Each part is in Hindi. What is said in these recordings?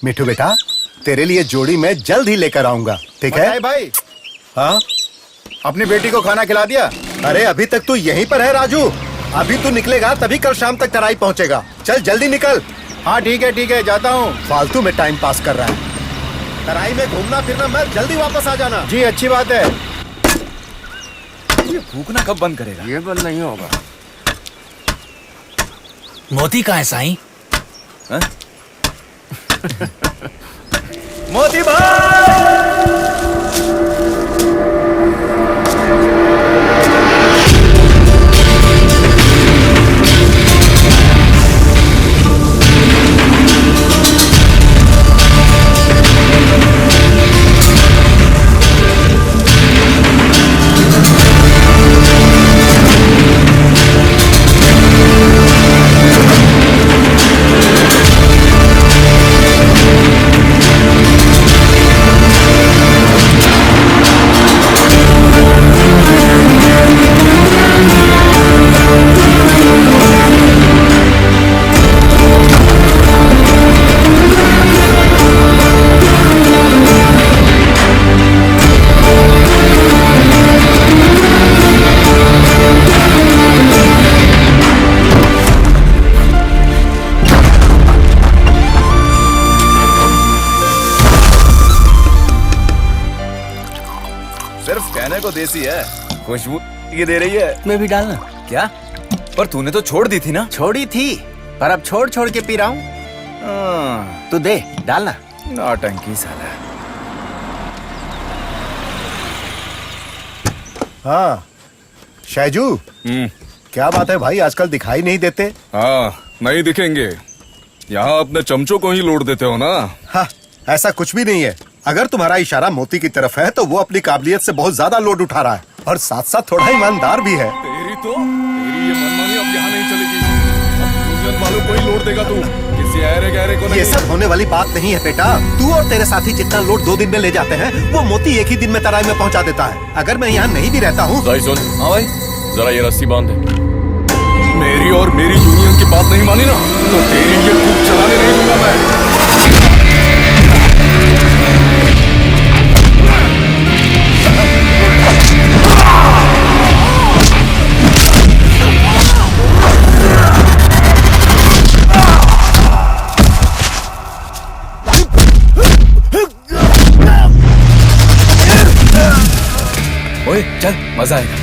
मिठू बेटा, तेरे लिए जोड़ी मैं जल्द ही लेकर आऊंगा, ठीक है भाई? हाँ, अपनी बेटी को खाना खिला दिया? अरे अभी तक तू यहीं पर है राजू। अभी तू निकलेगा तभी कल शाम तक तराई पहुंचेगा। चल जल्दी निकल। हाँ ठीक है, जाता हूँ। फालतू में टाइम पास कर रहा है। तराई में घूमना फिरना मत, जल्दी वापस आ जाना। जी अच्छी बात है। ये भूखना कब बंद करेगा? ये बंद नहीं होगा। मोती कहाँ है साईं? मोती भाई! कहने को देसी है, खुशबू ये दे रही है। मैं भी डालना क्या? पर तूने तो छोड़ दी थी ना? छोड़ी थी, पर अब छोड़ छोड़ के पी रहा हूँ। तू दे डालना। नौटंकी साला। हाँ शैजू, क्या बात है भाई, आजकल दिखाई नहीं देते? हाँ नहीं दिखेंगे, यहाँ अपने चमचों को ही लोड देते हो ना। हाँ, ऐसा कुछ भी नहीं है। अगर तुम्हारा इशारा मोती की तरफ है तो वो अपनी काबिलियत से बहुत ज्यादा लोड उठा रहा है और साथ साथ थोड़ा ईमानदार भी है। तेरी ये मनमानी अब यहाँ नहीं चलेगी। अब दुनिया वालों को ही लोड देगा तू, किसी ऐरे गहरे को नहीं। ये सब होने वाली बात नहीं है बेटा। तू और तेरे साथी जितना लोड 2 दिन में ले जाते हैं, वो मोती एक ही दिन में तराई में पहुँचा देता है। अगर मैं यहाँ नहीं भी रहता हूँ। सुन, हाँ भाई, जरा ये रस्सी बांध दे। मेरी और मेरी यूनियन की बात नहीं मानी ना, तो तेरी ये खूब चलाने नहीं दूंगा मैं। ओए चल, मजा आएगा।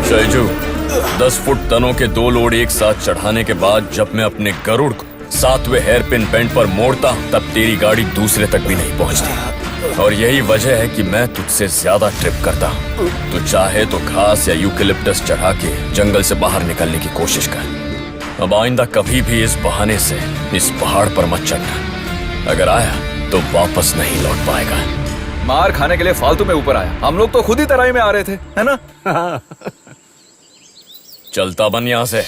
शैजू, 10 फुट तनों के 2 लोड एक साथ चढ़ाने के बाद जब मैं अपने गरुड़ को 7वें हेयरपिन बेंड पर मोड़ता तब तेरी गाड़ी दूसरे तक भी नहीं पहुंचती। और यही वजह है कि मैं तुझसे ज्यादा ट्रिप करता हूँ। तू चाहे तो घास या यूकेलिप्टस चढ़ा के जंगल से बाहर निकलने की कोशिश कर। अब आइंदा कभी भी इस बहाने से इस पहाड़ पर मत चढ़ना। अगर आया तो वापस नहीं लौट पाएगा। मार खाने के लिए फालतू में ऊपर आया, हम लोग तो खुद ही तराई में आ रहे थे, है ना? चलता बन यहाँ से।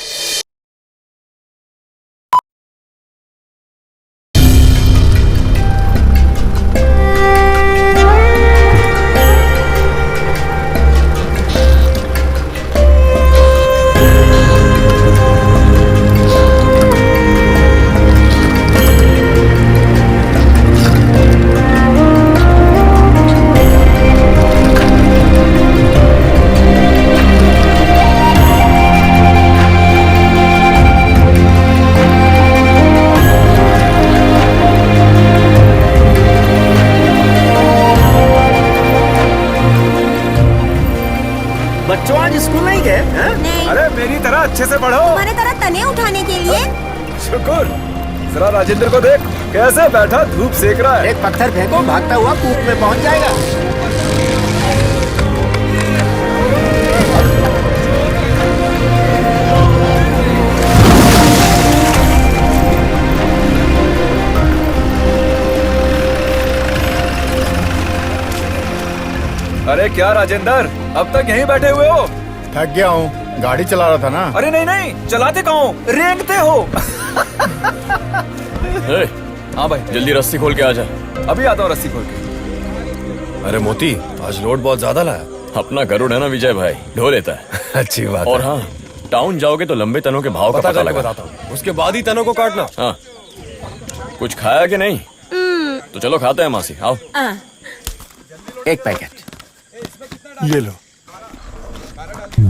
बच्चों आज स्कूल नहीं गए? नहीं। अरे मेरी तरह अच्छे से पढ़ो। तुम्हारे तरह तने उठाने के लिए। शुक्र। जरा राजेंद्र को देख, कैसे बैठा धूप सेक रहा है। एक पत्थर फेंको, भागता हुआ कूप में पहुंच जाएगा। अरे क्या राजेंद्र, अब तक यहीं बैठे हुए हो? थक गया हूँ, गाड़ी चला रहा था ना। अरे नहीं नहीं, चलाते कहाँ हो, रेंगते हो। ए, हाँ भाई, जल्दी रस्सी खोल के आ जा। अभी आता हूँ रस्सी खोल के। अरे मोती, आज लोड बहुत ज्यादा लाया। अपना गरुड़ है ना विजय भाई, ढो लेता है। अच्छी बात और है। हाँ, टाउन जाओगे तो लंबे तनों के भाव का पता पता करके लगा। बताता हूँ, उसके बाद ही तनों को काटना। हाँ, कुछ खाया कि नहीं? तो चलो खाते हैं मासी, आओ। एक पैकेट ये लो।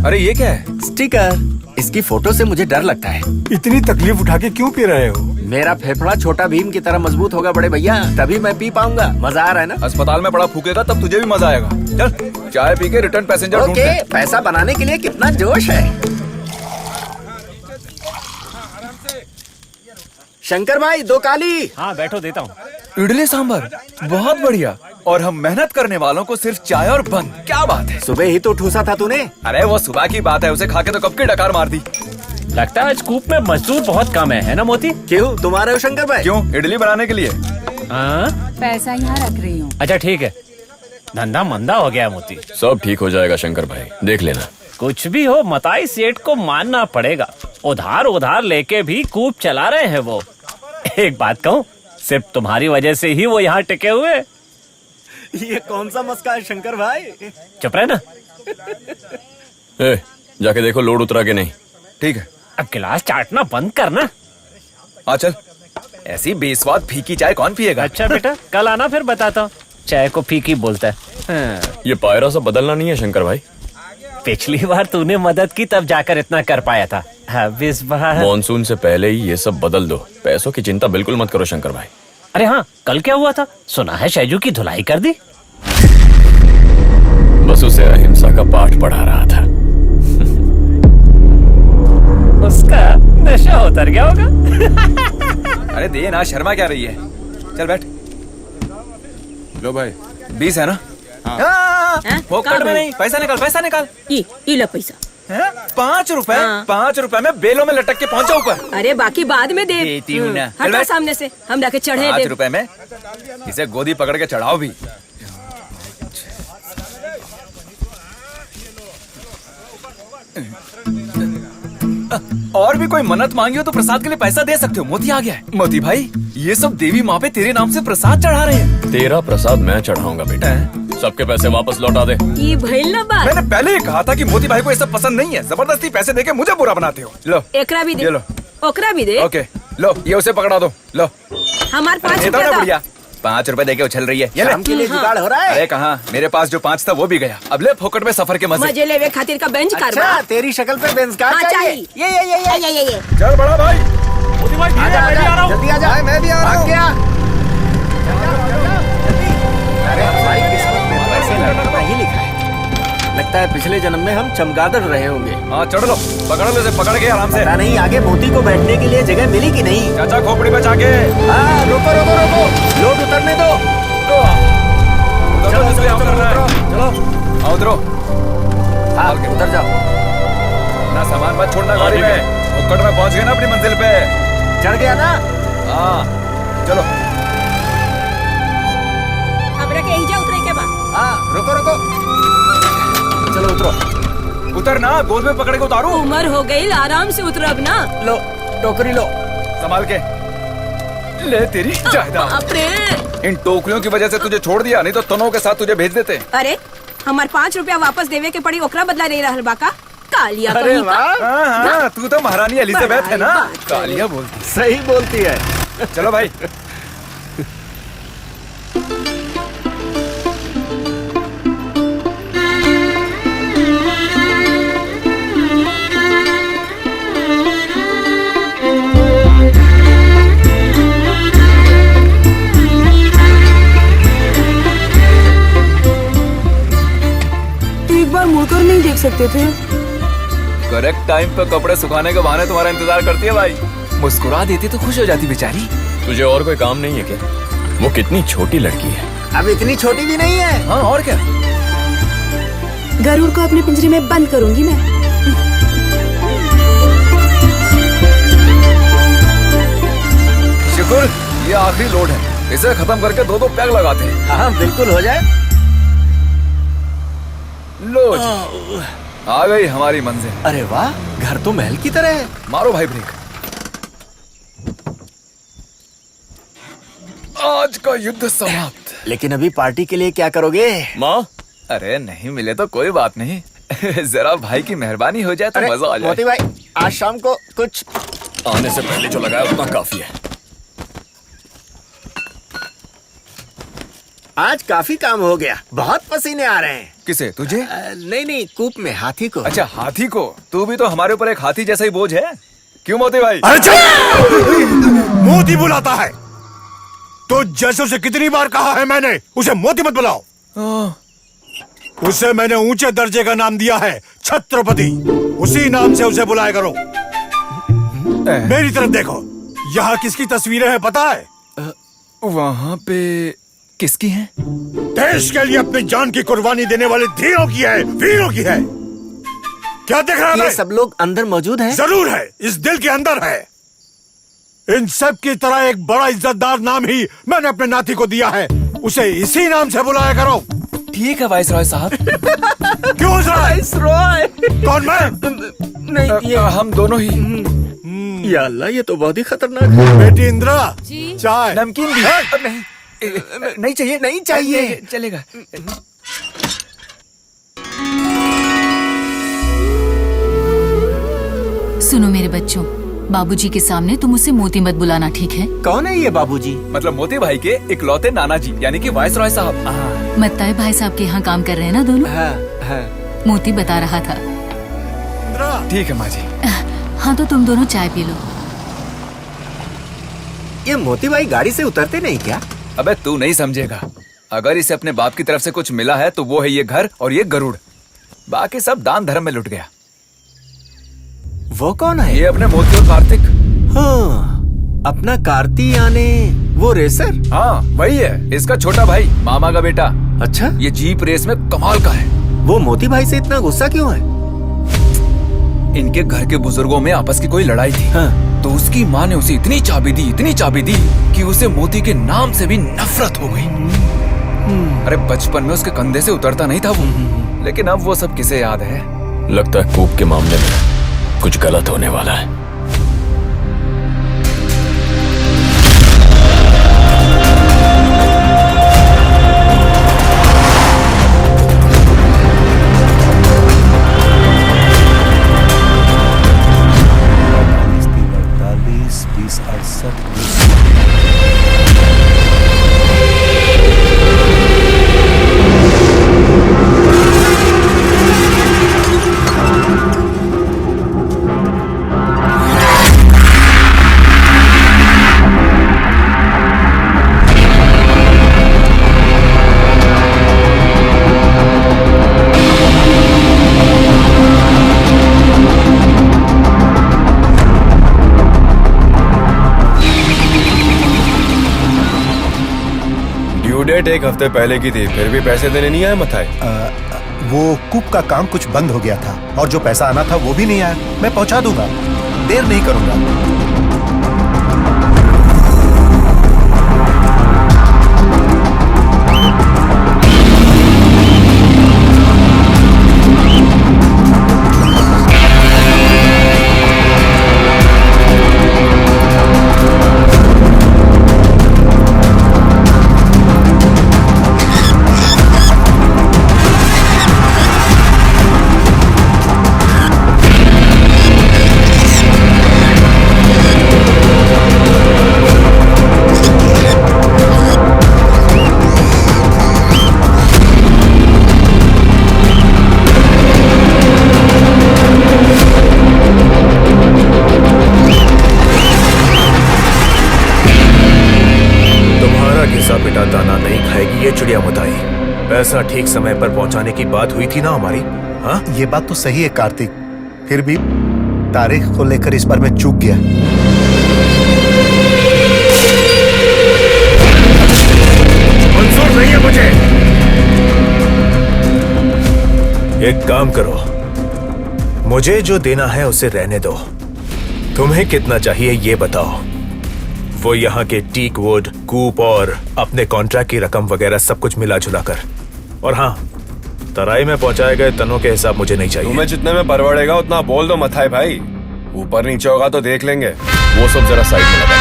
अरे ये क्या है? स्टिकर। इसकी फोटो से मुझे डर लगता है। इतनी तकलीफ उठा के क्यों पी रहे हो? मेरा फेफड़ा छोटा भीम की तरह मजबूत होगा बड़े भैया, तभी मैं पी पाऊंगा। मजा आ रहा है ना? अस्पताल में बड़ा फूकेगा तब तुझे भी मजा आएगा। चल चाय पी के रिटर्न पैसेंजर ढूंढते ओके, हैं। पैसा बनाने के लिए कितना जोश है। शंकर भाई, 2 काली। हाँ बैठो, देता हूँ। इडली सांभर, बहुत बढ़िया। और हम मेहनत करने वालों को सिर्फ चाय और बंद। क्या बात है। सुबह ही तो ठूसा था तूने। अरे वो सुबह की बात है, उसे खा के तो कब की डकार मार दी। लगता है स्कूप में मजदूर बहुत कम है ना मोती? क्यों, तुम्हारे हो शंकर भाई? क्यों, इडली बनाने के लिए? हाँ, पैसा यहाँ रख रही हूँ। अच्छा ठीक है, धंधा मंदा हो गया मोती। सब ठीक हो जाएगा शंकर भाई, देख लेना। कुछ भी हो, मताई सेठ को मानना पड़ेगा। उधार लेके भी कूप चला रहे हैं वो। एक बात कहूँ, सिर्फ तुम्हारी वजह से ही वो यहाँ टिके हुए। ये कौन सा मस्का है शंकर भाई? चुप रहे ना। ए, जाके देखो लोड उतरा के नहीं। ठीक है। अब गिलास चाटना बंद करना। आ चल, ऐसी बेस्वाद फीकी चाय कौन पिएगा? अच्छा बेटा, कल आना फिर बताता हूँ। चाय को फीकी बोलता है। हाँ। ये पायरा सब बदलना नहीं है शंकर भाई। पिछली बार तूने मदद की तब जाकर इतना कर पाया था। अब इस बार मॉनसून से पहले ही ये सब बदल दो। पैसों की चिंता बिल्कुल मत करो शंकर भाई। अरे हाँ, कल क्या हुआ था? सुना है शैजू की धुलाई कर दी। बस उसे अहिंसा का पाठ पढ़ा रहा था। उसका नशा उतर गया होगा। अरे दे ना, शर्मा क्या रही है। चल बैठ। लो भाई। 20 है ना? फोकट में नहीं, पैसा निकाल, पैसा निकाल। ये लो पैसा। 5 रुपए? हाँ। 5 रुपए में बेलों में लटक के पहुंचा ऊपर। अरे बाकी बाद में दे। देती हूँ ना। चल हटा बैठ। सामने से, हम जाके चढ़े 5 दे। रुपए में इसे गोदी पकड़ के चढ़ाओ भी। और भी कोई मन्नत मांगी हो तो प्रसाद के लिए पैसा दे सकते हो। मोती आ गया है। मोती भाई, ये सब देवी माँ पे तेरे नाम से प्रसाद चढ़ा रहे हैं। तेरा प्रसाद मैं चढ़ाऊंगा बेटा। सबके पैसे वापस लौटा दे। ये भइल ना बात। मैंने पहले ही कहा था कि मोती भाई को ये सब पसंद नहीं है। जबरदस्ती पैसे देके मुझे बुरा बनाते हो। लो एकरा भी दे। ये लो। ओकरा भी दे। ओके लो, ये उसे पकड़ा दो। लो हमार 5 देता हूं ना रुपया बढ़िया। 5 रुपए देके उछल रही है। ये ले। शाम के लिए जुगाड़ हो रहा है। अरे कहाँ, मेरे पास जो 5 था वो भी गया। अब ले फोकट में सफर के मजे। मजे लेवे खातिर का बेंच कारवा। अच्छा, तेरी शक्ल पे बेंच कार हाँ, चाहिए। चाहिए। ये। चल बड़ा भाई। आजा, आजा, जल्दी आजा। मैं भी आ रहा हूँ। क्या? अरे हमारी किस्मत में पैसे लौटना ही लिखा है। लगता है पिछले जन्म में हम चमगादड़ रहे होंगे। हाँ चढ़ लो, पकड़ लो इसे, पकड़ के आराम से। पता नहीं आगे मोती को बैठने के लिए जगह मिली कि नहीं। चाचा खोपड़ी बचा के। हाँ, रुको रुको रुको, लोड उतरने दो। चलो जिसमें हम करना है। चलो आओ उतरो। हाँ, उतर जाओ। ना सामान मत छोड़ना गाड़ी में। फोकट में पहुंच गए ना अपनी मंजिल पे। चढ़ गया ना? हाँ चलो। हमरा के एहिजा उतरे के बा। हाँ, रुको रुको। चलो उतरो। उतर ना, गोद में पकड़ के उतारू। उम्र हो गई, आराम से उतरब ना। लो, टोकरी लो। संभाल के ले तेरी जायदाद। बाप रे। इन टोकरियों की वजह से तुझे छोड़ दिया, नहीं तो तनों के साथ तुझे भेज देते। अरे हमार 5 रुपया वापस देवे के पड़ी, ओकरा बदला नहीं रहल बाका। कालिया अरे कहीं का। वाह, हाँ, तू तो महारानी एलिजाबेथ है ना। बड़ी बात कालिया बोलती। सही बोलती है। चलो भाई। एक बार मुड़कर नहीं देख सकते थे? करेक्ट टाइम पे कपड़े सुखाने के बहाने तुम्हारा इंतजार करती है भाई। मुस्कुरा देती तो खुश हो जाती बेचारी। तुझे और कोई काम नहीं है क्या? वो कितनी छोटी लड़की है। अब इतनी छोटी भी नहीं है। हाँ और क्या। गरुड़ को अपने पिंजरे में बंद करूंगी मैं। शुक्र, ये आखिरी लोड है। इसे खत्म करके 2-2 पैग लगाते हैं। हाँ, बिल्कुल हो जाए। लो जी, आ गई हमारी मंजिल। अरे वाह, घर तो महल की तरह है। मारो भाई ब्रेक। आज का युद्ध समाप्त। लेकिन अभी पार्टी के लिए क्या करोगे? माँ, अरे नहीं मिले तो कोई बात नहीं। जरा भाई की मेहरबानी हो जाए तो मजा आ जाए। मोती भाई, आज शाम को कुछ आने से पहले जो लगाया उतना काफी है। आज काफी काम हो गया, बहुत पसीने आ रहे हैं। किसे, तुझे? नहीं, कूप में हाथी को। अच्छा, हाथी को। तू भी तो हमारे ऊपर एक हाथी जैसा ही बोझ है। क्यों मोती भाई? अरे चल! मोती बुलाता है तो जैसे उसे कितनी बार कहा है मैंने, उसे मोती मत बुलाओ। उसे मैंने ऊंचे दर्जे का नाम दिया है, छत्रपति। उसी नाम से उसे बुलाया करो। मेरी तरफ देखो, यहाँ किसकी तस्वीरें हैं पता है? वहाँ पे किसकी है? देश के लिए अपनी जान की कुर्बानी देने वाले धीरों की है, वीरों की है। क्या देख रहा है? ये सब लोग अंदर मौजूद हैं? जरूर है, इस दिल के अंदर है। इन सब की तरह एक बड़ा इज्जतदार नाम ही मैंने अपने नाती को दिया है, उसे इसी नाम से बुलाया करो। ठीक है वाइसरॉय साहब। क्यों वाइसरॉय? कौन, मैं? नहीं, ये हम दोनों ही। या अल्लाह, ये तो बहुत ही खतरनाक है। बेटी इंदिरा, चाय। नमकीन भी? नहीं चाहिए। नहीं चाहिए। चलेगा। सुनो मेरे बच्चों, बाबूजी के सामने तुम उसे मोती मत बुलाना, ठीक है? कौन है ये बाबूजी? मतलब मोती भाई के इकलौते नाना जी, यानी कि वाइसरॉय साहब। मत्ताई भाई साहब के यहाँ काम कर रहे हैं ना दोनों? हाँ। मोती बता रहा था। ठीक है माँ जी। हाँ तो तुम दोनों चाय पी लो। ये मोती भाई गाड़ी से उतरते नहीं क्या? अबे तू नहीं समझेगा। अगर इसे अपने बाप की तरफ से कुछ मिला है तो वो है ये घर और ये गरुड़। बाकी सब दान धर्म में लुट गया। वो कौन है? ये अपने मोती और कार्तिक। हाँ, अपना कार्ती यानी वो रेसर? हाँ वही है, इसका छोटा भाई, मामा का बेटा। अच्छा, ये जीप रेस में कमाल का है। वो मोती भाई से इतना गुस्सा क्यों है? इनके घर के बुजुर्गों में आपस की कोई लड़ाई थी। हाँ। तो उसकी माँ ने उसे इतनी चाबी दी कि उसे मोती के नाम से भी नफरत हो गई। अरे बचपन में उसके कंधे से उतरता नहीं था वो। लेकिन अब वो सब किसे याद है? लगता है कूप के मामले में कुछ गलत होने वाला है। डेट एक हफ्ते पहले की थी, फिर भी पैसे देने नहीं आए मथाई। वो कूप का काम कुछ बंद हो गया था और जो पैसा आना था वो भी नहीं आया। मैं पहुंचा दूंगा, देर नहीं करूंगा। पैसा ठीक समय पर पहुंचाने की बात हुई थी ना हमारी। हाँ, ये बात तो सही है कार्तिक, फिर भी तारीख को लेकर इस बार मैं चूक गया। मंजूर नहीं है मुझे। एक काम करो, मुझे जो देना है उसे रहने दो। तुम्हें कितना चाहिए ये बताओ। वो यहाँ के टीक वुड, कूप और अपने कॉन्ट्रैक्ट की रकम वगैरह सब कुछ मिला जुला कर। और हाँ, तराई में पहुंचाए गए तनों के हिसाब मुझे नहीं चाहिए। तुम्हें जितने में परवड़ेगा उतना बोल दो मथाई भाई। ऊपर नीचे होगा तो देख लेंगे। वो सब जरा साइड में लगा।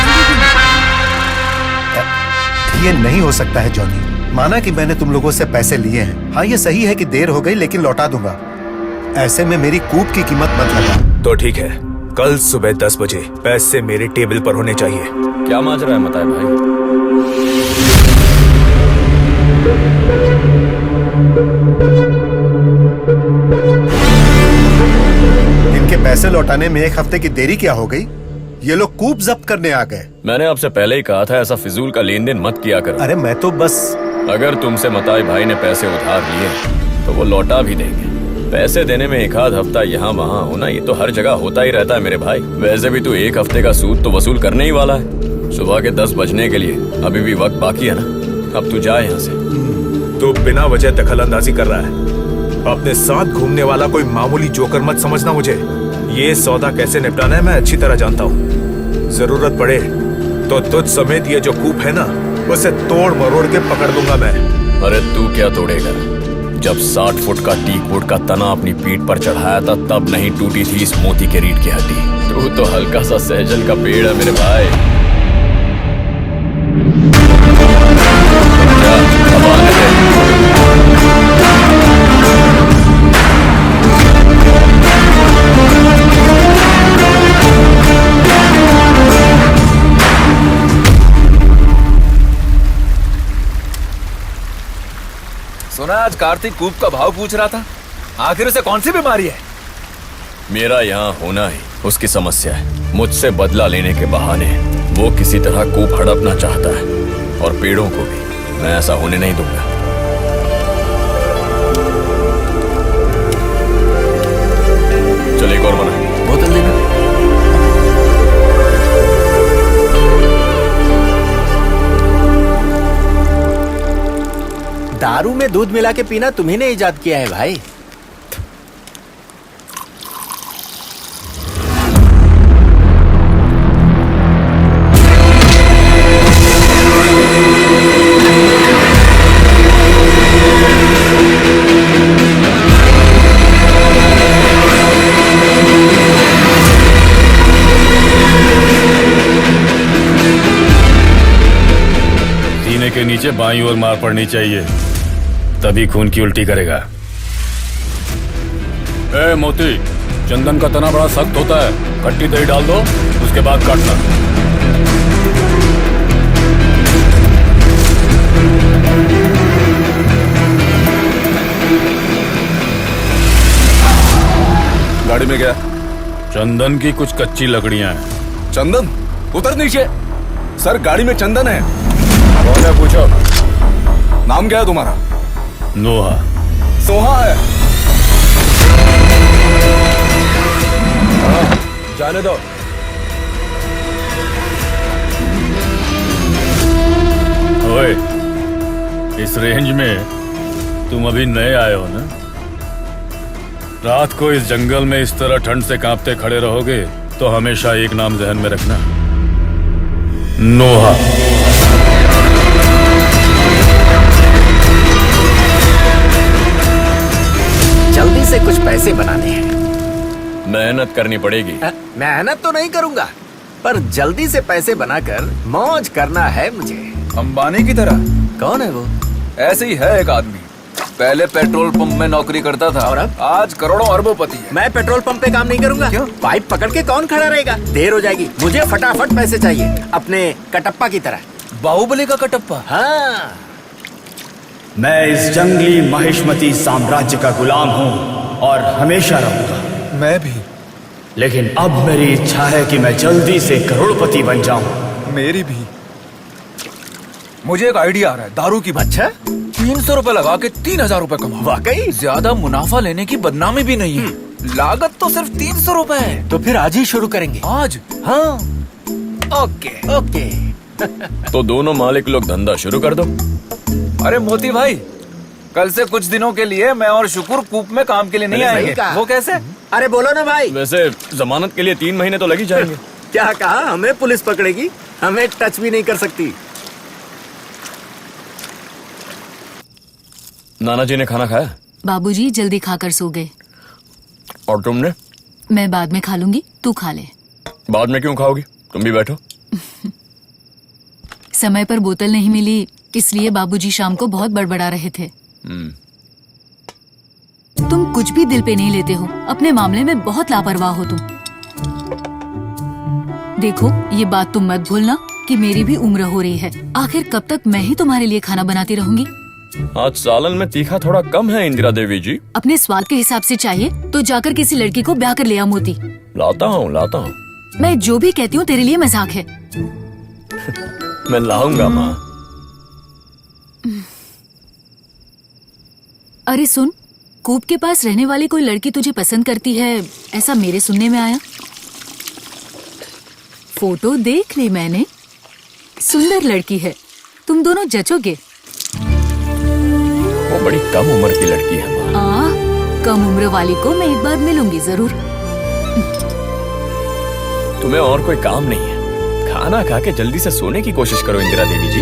ये नहीं हो सकता है जॉनी। माना कि मैंने तुम लोगों से पैसे लिए हैं। हाँ, ये सही है कि देर हो गई, लेकिन लौटा दूंगा। ऐसे में मेरी कूप की कीमत मत लगा। तो ठीक है, कल सुबह 10 बजे पैसे मेरे टेबल पर होने चाहिए। क्या माजरा है मताए भाई? इनके पैसे लौटाने में 1 हफ्ते की देरी क्या हो गई? ये लोग कूप जब्त करने आ गए। मैंने आपसे पहले ही कहा था ऐसा फिजूल का लेन देन मत किया करो। अरे मैं तो बस। अगर तुमसे मताई भाई ने पैसे उधार लिए तो वो लौटा भी देंगे। पैसे देने में 1 आध हफ्ता यहाँ वहाँ होना ये तो हर जगह होता ही रहता है मेरे भाई। वैसे भी तू 1 हफ्ते का सूद तो वसूल करने ही वाला है। सुबह के 10 बजने के लिए अभी भी वक्त बाकी है ना। अब तू जा यहाँ से। तो बिना वजह दखल अंदाजी कर रहा है। अपने साथ घूमने वाला कोई मामूली जोकर मत समझना मुझे। ये सौदा कैसे निपटाना है मैं अच्छी तरह जानता हूँ। जरूरत पड़े तो तुझ समेत ये जो कूप है ना उसे तोड़ मरोड़ के पकड़ दूंगा मैं। अरे तू क्या तोड़ेगा? जब 60 फुट का टीक वुड का तना अपनी पीठ पर चढ़ाया था तब नहीं टूटी थी इस मोती के रीढ़ की हड्डी। तू तो हल्का सा सहजन का पेड़ है मेरे भाई। जा, अब आने दे। सुना आज कार्तिक कूप का भाव पूछ रहा था। आखिर उसे कौन सी बीमारी है? मेरा यहाँ होना ही उसकी समस्या है। मुझसे बदला लेने के बहाने वो किसी तरह कूप हड़पना चाहता है और पेड़ों को भी मैं ऐसा होने नहीं दूंगा। चल एक और बना। बोतल देना। दारू में दूध मिला के पीना तुम्ही ने इजाद किया है भाई। सीने के नीचे बाईं ओर मार पड़नी चाहिए, तभी खून की उल्टी करेगा। ए मोती, चंदन का तना बड़ा सख्त होता है। खट्टी दही डाल दो, उसके बाद काटना। गाड़ी में क्या? चंदन की कुछ कच्ची लकड़ियां हैं। चंदन? उतर नीचे। सर गाड़ी में चंदन है। कौन है पूछो। नाम क्या है तुम्हारा? नोहा। सोहा है। हाँ, जाने दो। ओए, इस रेंज में तुम अभी नए आए हो ना? रात को इस जंगल में इस तरह ठंड से कांपते खड़े रहोगे तो हमेशा एक नाम ज़हन में रखना, नोहा। जल्दी से कुछ पैसे बनाने हैं। मेहनत करनी पड़ेगी। मेहनत तो नहीं करूंगा, पर जल्दी से पैसे बनाकर मौज करना है मुझे। अंबानी की तरह। कौन है वो? ऐसे ही है एक आदमी। पहले पेट्रोल पंप में नौकरी करता था और अब? आज करोड़ों अरबोपति है। मैं पेट्रोल पंप पे काम नहीं करूंगा। क्यों? पाइप पकड़ के कौन खड़ा रहेगा? देर हो जाएगी। मुझे फटाफट पैसे चाहिए, अपने कटप्पा की तरह। बाहुबली का कटप्पा। हाँ। मैं इस जंगली महिष्मती साम्राज्य का गुलाम हूँ और हमेशा रहूंगा। मैं भी। लेकिन अब मेरी इच्छा है कि मैं जल्दी से करोड़पति बन जाऊं। मेरी भी। मुझे एक आइडिया आ रहा है दारू की। अच्छा? 300 रुपए लगा के 3000 रुपए कमाओ। वाकई? ज्यादा मुनाफा लेने की बदनामी भी नहीं है। लागत तो सिर्फ 300 रुपए है। तो फिर आज ही शुरू करेंगे। आज? हाँ। ओके। ओके। तो दोनों मालिक लोग धंधा शुरू कर दो। अरे मोती भाई, कल से कुछ दिनों के लिए मैं और शुक्र कूप में काम के लिए नहीं आएंगे। वो कैसे? अरे बोलो ना भाई। वैसे जमानत के लिए 3 महीने तो लग ही जाएंगे। क्या कहा? हमें पुलिस पकड़ेगी? हमें टच भी नहीं कर सकती। नाना जी ने खाना खाया? बाबूजी जल्दी खाकर सो गए। और तुमने? मैं बाद में खा लूंगी, तू खा ले। बाद में क्यों खाओगी? तुम भी बैठो। समय पर बोतल नहीं मिली, इसलिए बाबूजी शाम को बहुत बड़बड़ा रहे थे। तुम कुछ भी दिल पे नहीं लेते हो, अपने मामले में बहुत लापरवाह हो तुम। देखो, ये बात तुम मत भूलना कि मेरी भी उम्र हो रही है। आखिर कब तक मैं ही तुम्हारे लिए खाना बनाती रहूंगी? आज सालन में तीखा थोड़ा कम है इंदिरा देवी जी। अपने स्वाद के हिसाब से चाहिए तो जाकर किसी लड़की को ब्याह कर ले आ मोती। लाता हूँ। मैं जो भी कहती हूँ तेरे लिए मजाक है। मैं लाऊंगा माँ। अरे सुन, कूप के पास रहने वाली कोई लड़की तुझे पसंद करती है, ऐसा मेरे सुनने में आया। फोटो देख ली मैंने, सुंदर लड़की है, तुम दोनों जचोगे। वो बड़ी कम उम्र की लड़की है माँ। कम उम्र वाली को मैं एक बार मिलूंगी जरूर। तुम्हें और कोई काम नहीं है, खाना खा के जल्दी से सोने की कोशिश करो इंदिरा देवी जी।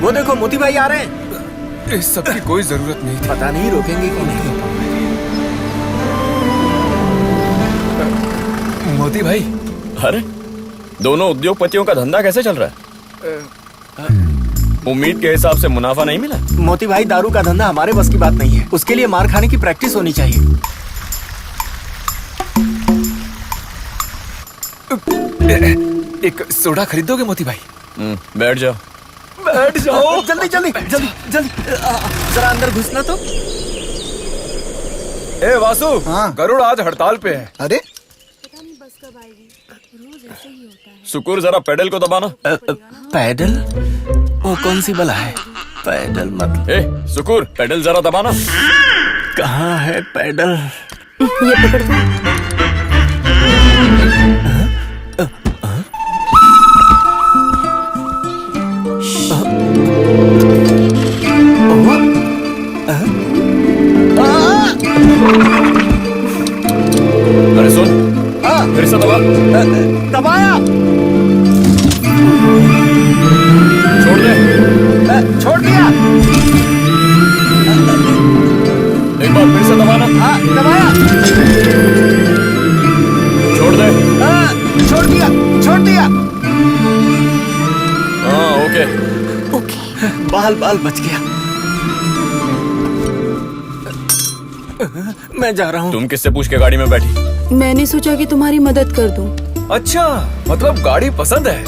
वो देखो मोती भाई आ रहे हैं। इस सब की कोई जरूरत नहीं थी। पता नहीं रोकेंगे कि नहीं। मोती भाई, अरे दोनों उद्योगपतियों का धंधा कैसे चल रहा है? उम्मीद के हिसाब से मुनाफा नहीं मिला? मोती भाई, दारू का धंधा हमारे बस की बात नहीं है। उसके लिए मार खाने की प्रैक्टिस होनी चाहिए। एक सोडा खरीदोगे मोती भाई? बैठ जाओ। बैठ जाओ। जल्दी जल्दी जल्दी जल्दी, जरा अंदर घुसना तो। ए वासु, गरुड़ आज हड़ताल पे है। अरे सुकुर जरा पेडल को दबाना। पैडल? वो कौन सी बला है? पैडल मत। ए सुकुर, पेडल जरा दबाना। कहाँ है पैडल? ये पकड़ दो। अरे सुन, फिर से दबा। दबाया। छोड़ दे। छोड़ दिया। एक बार फिर से दबाना। दबाया। छोड़ दे। छोड़ दिया। छोड़ दिया। हाँ ओके। बाल बाल बच गया। मैं जा रहा हूँ। तुम किससे पूछ के गाड़ी में बैठी? मैंने सोचा कि तुम्हारी मदद कर दूं। अच्छा, मतलब गाड़ी पसंद है?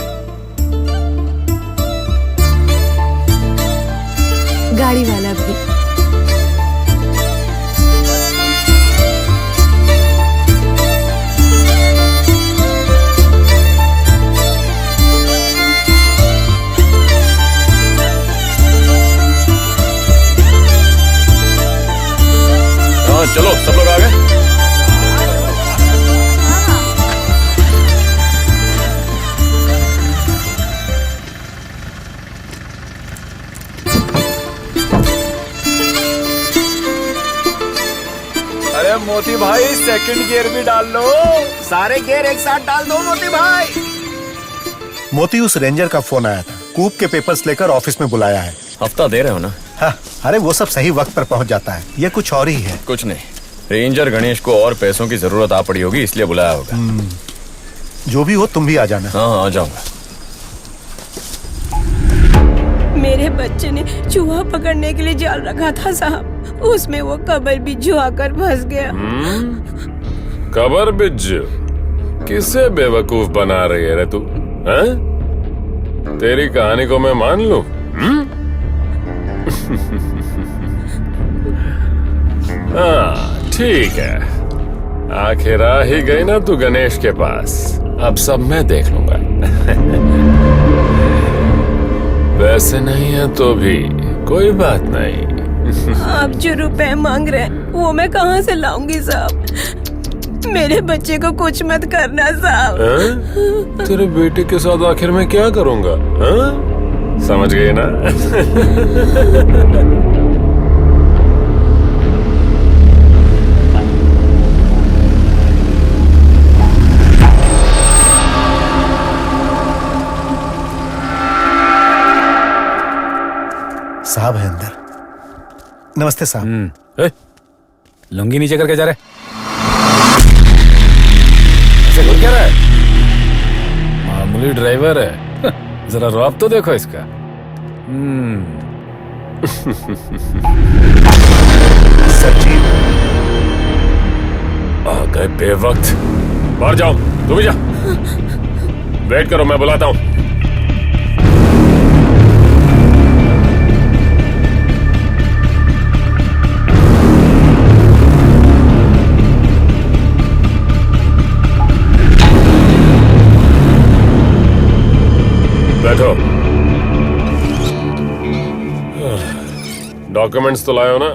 गाड़ी वाला भी। हाँ चलो, सब लोग आ गए? अरे मोती भाई, सेकंड गियर भी डाल लो। सारे गियर एक साथ डाल दो मोती भाई। मोती, उस रेंजर का फोन आया था, कूप के पेपर्स लेकर ऑफिस में बुलाया है। हफ्ता दे रहे हो ना? हाँ, अरे वो सब सही वक्त पर पहुंच जाता है, ये कुछ और ही है। कुछ नहीं, रेंजर गणेश को और पैसों की जरूरत आ पड़ी होगी, इसलिए बुलाया होगा। जो भी हो, तुम भी आ जाना। हाँ आ जाऊंगा। मेरे बच्चे ने चूहा पकड़ने के लिए जाल रखा था साहब, उसमें वो कबर बिज्जू आकर फंस गया। कबर बिज्जू? किसे बेवकूफ बना रही है रे तू? हैं? तेरी कहानी को मैं मान लूं? हाँ ठीक है, आखिर आ ही गई ना तू गणेश के पास। अब सब मैं देख लूंगा। वैसे नहीं है तो भी कोई बात नहीं। आप जो रुपए मांग रहे हैं वो मैं कहाँ से लाऊंगी साहब? मेरे बच्चे को कुछ मत करना साहब। तेरे बेटे के साथ आखिर मैं क्या करूंगा? समझ गई ना? साहब है अंदर। नमस्ते साहब। लुंगी नीचे करके जा रहे ऐसे घूर क्या रहा है? मामूली ड्राइवर है। जरा रौब तो देखो इसका। सर जी आ गए बेवक्त। बाहर जाओ, तू भी जा। वेट करो, मैं बुलाता हूं। बैठो। डॉक्यूमेंट्स तो लाए हो ना?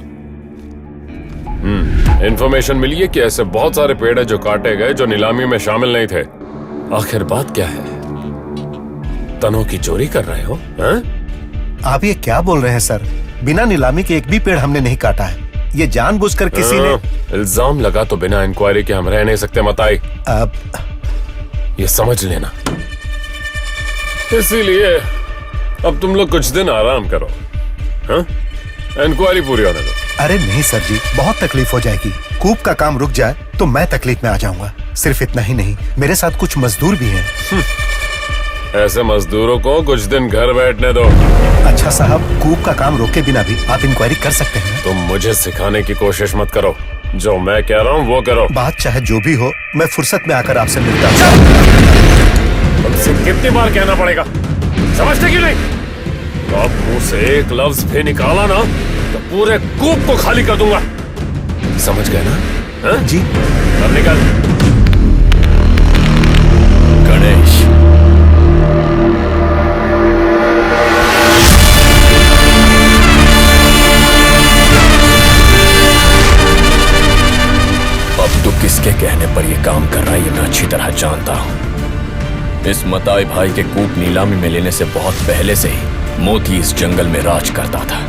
इंफॉर्मेशन मिली है कि ऐसे बहुत सारे पेड़ हैं जो काटे गए, जो नीलामी में शामिल नहीं थे। आखिर बात क्या है? तनों की चोरी कर रहे हो? आप ये क्या बोल रहे हैं सर? बिना नीलामी के एक भी पेड़ हमने नहीं काटा है। ये जानबूझकर किसी ने इल्जाम लगा तो बिना इंक्वायरी के हम रह नहीं सकते मताई। अब ये समझ लेना। इसीलिए अब तुम लोग कुछ दिन आराम करो। इंक्वायरी पूरी होने दो। अरे नहीं सर जी, बहुत तकलीफ हो जाएगी। कूप का काम रुक जाए तो मैं तकलीफ में आ जाऊंगा। सिर्फ इतना ही नहीं, मेरे साथ कुछ मजदूर भी हैं। ऐसे मजदूरों को कुछ दिन घर बैठने दो। अच्छा साहब, कूप का काम रोके बिना भी आप इंक्वायरी कर सकते हैं। तुम मुझे सिखाने की कोशिश मत करो। जो मैं कह रहा हूँ वो करो। बात चाहे जो भी हो, मैं फुर्सत में आकर आपसे मिलता हूँ। तुमसे कितनी बार कहना पड़ेगा? समझते क्यों नहीं? तो अब मुंह से एक लफ्ज भी निकाला ना तो पूरे कूप को खाली कर दूंगा। समझ गए ना? जी। अब निकल। गणेश, अब तू किसके कहने पर ये काम कर रहा है ये मैं अच्छी तरह जानता हूं। इस मताई भाई के कूप नीलामी में लेने से बहुत पहले से ही मोती इस जंगल में राज करता था।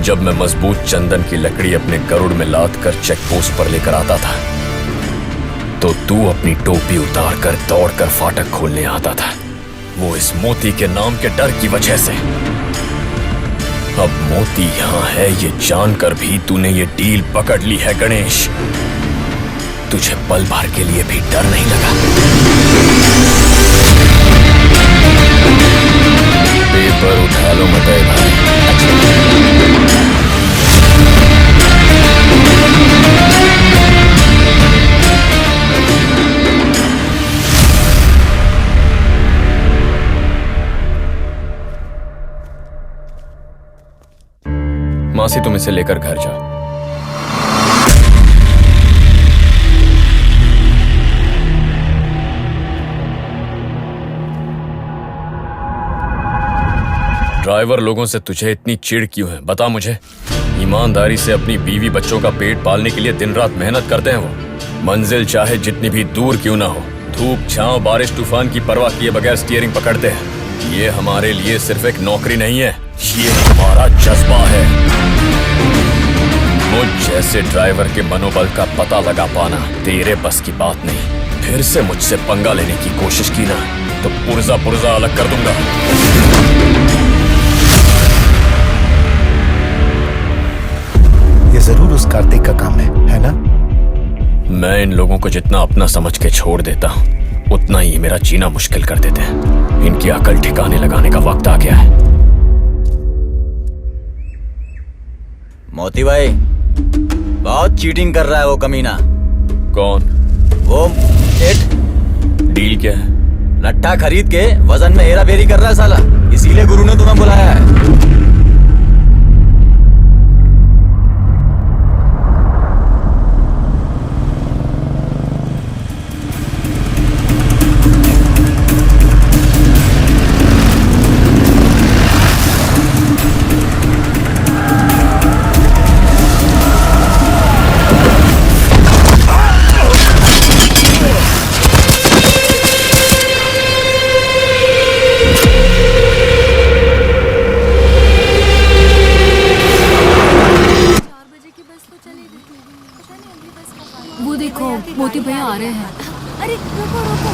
जब मैं मजबूत चंदन की लकड़ी अपने गरुड़ में लाद कर चेक पोस्ट पर लेकर आता था तो तू अपनी टोपी उतार कर दौड़ कर फाटक खोलने आता था, वो इस मोती के नाम के डर की वजह से। अब मोती यहाँ है ये जानकर भी तूने ये डील पकड़ ली है गणेश। तुझे पल भर के लिए भी डर नहीं लगा? पेपर उठा लो मताई भाई। मासी तुम इसे लेकर घर जाओ। ड्राइवर लोगों से तुझे इतनी चिढ़ क्यों है बता मुझे? ईमानदारी से अपनी बीवी बच्चों का पेट पालने के लिए दिन रात मेहनत करते हैं वो। मंजिल चाहे जितनी भी दूर क्यों ना हो, धूप छांव बारिश तूफान की परवाह किए बगैर स्टीयरिंग पकड़ते हैं। ये हमारे लिए सिर्फ एक नौकरी नहीं है, ये हमारा जज्बा है। मुझ जैसे ड्राइवर के मनोबल का पता लगा पाना तेरे बस की बात नहीं। फिर से मुझसे पंगा लेने की कोशिश की ना तो पुर्जा पुर्जा अलग कर दूंगा। ये जरूर उस कार्तिक का काम है ना? मैं इन लोगों को जितना अपना समझ के छोड़ देता हूँ उतना ही मेरा जीना मुश्किल कर देते हैं। इनकी अकल ठिकाने लगाने का वक्त आ गया है। मोती भाई, बहुत चीटिंग कर रहा है वो कमीना। कौन? वो सेठ। डील क्या है? लट्ठा खरीद के वजन में हेरा फेरी कर रहा है साला, इसीलिए गुरु ने तुम्हें बुलाया है। मोती भैया आ रहे हैं। अरे रुको रुको,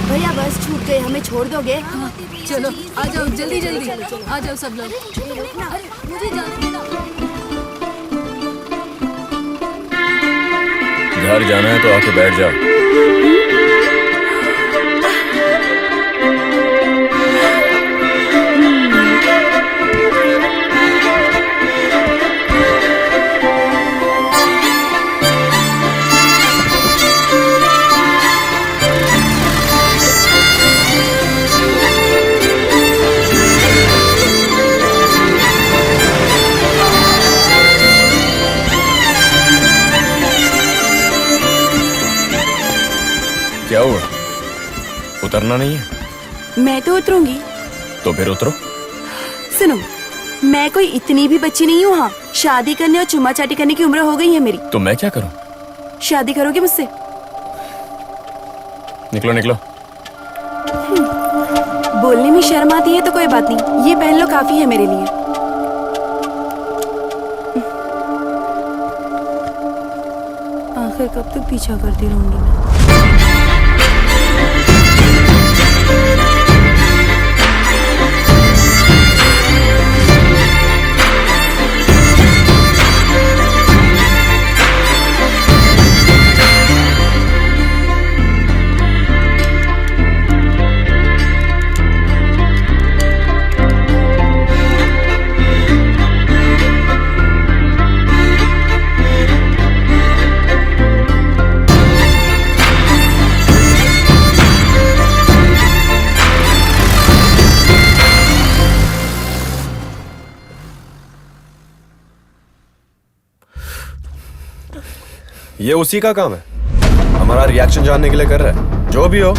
भैया बस छूट गए, हमें छोड़ दोगे? चलो आ जाओ, जल्दी जल्दी आ जाओ सब लोग। अरे मुझे जाने दो। घर जाना है तो आके बैठ जाओ। क्या हुआ? उतरना नहीं है? मैं तो उतरूंगी। तो फिर उतरो। सुनो, मैं कोई इतनी भी बच्ची नहीं हूँ। हाँ, शादी करने और चुम्मा चाटी करने की उम्र हो गई है मेरी। तो मैं क्या करूं? शादी करोगे मुझसे? निकलो निकलो। बोलने में शर्म आती है तो कोई बात नहीं, ये पहन लो, काफी है मेरे लिए। आखिर कब तक पीछा करती रहूंगी मैं? ये उसी का काम है, हमारा रिएक्शन जानने के लिए कर रहा है। जो भी हो,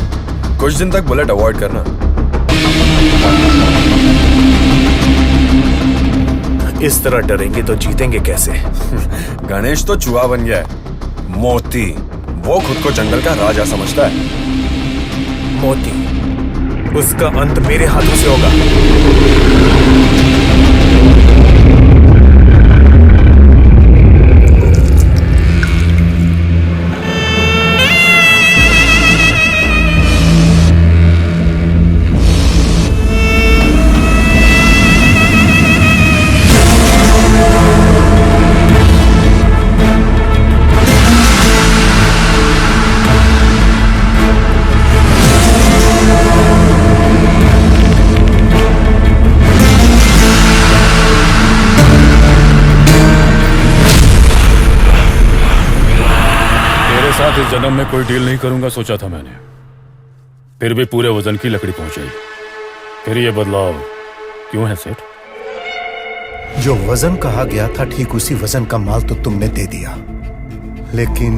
कुछ दिन तक बुलेट अवॉइड करना। इस तरह डरेंगे तो जीतेंगे कैसे? गणेश तो चूहा बन गया है। मोती, वो खुद को जंगल का राजा समझता है। मोती, उसका अंत मेरे हाथों से होगा। इस जन्म में कोई डील नहीं करूंगा सोचा था मैंने, फिर भी पूरे वजन की लकड़ी पहुंचाई। फिर ये बदलाव क्यों है सेठ? जो वजन कहा गया था ठीक उसी वजन का माल तो तुमने दे दिया, लेकिन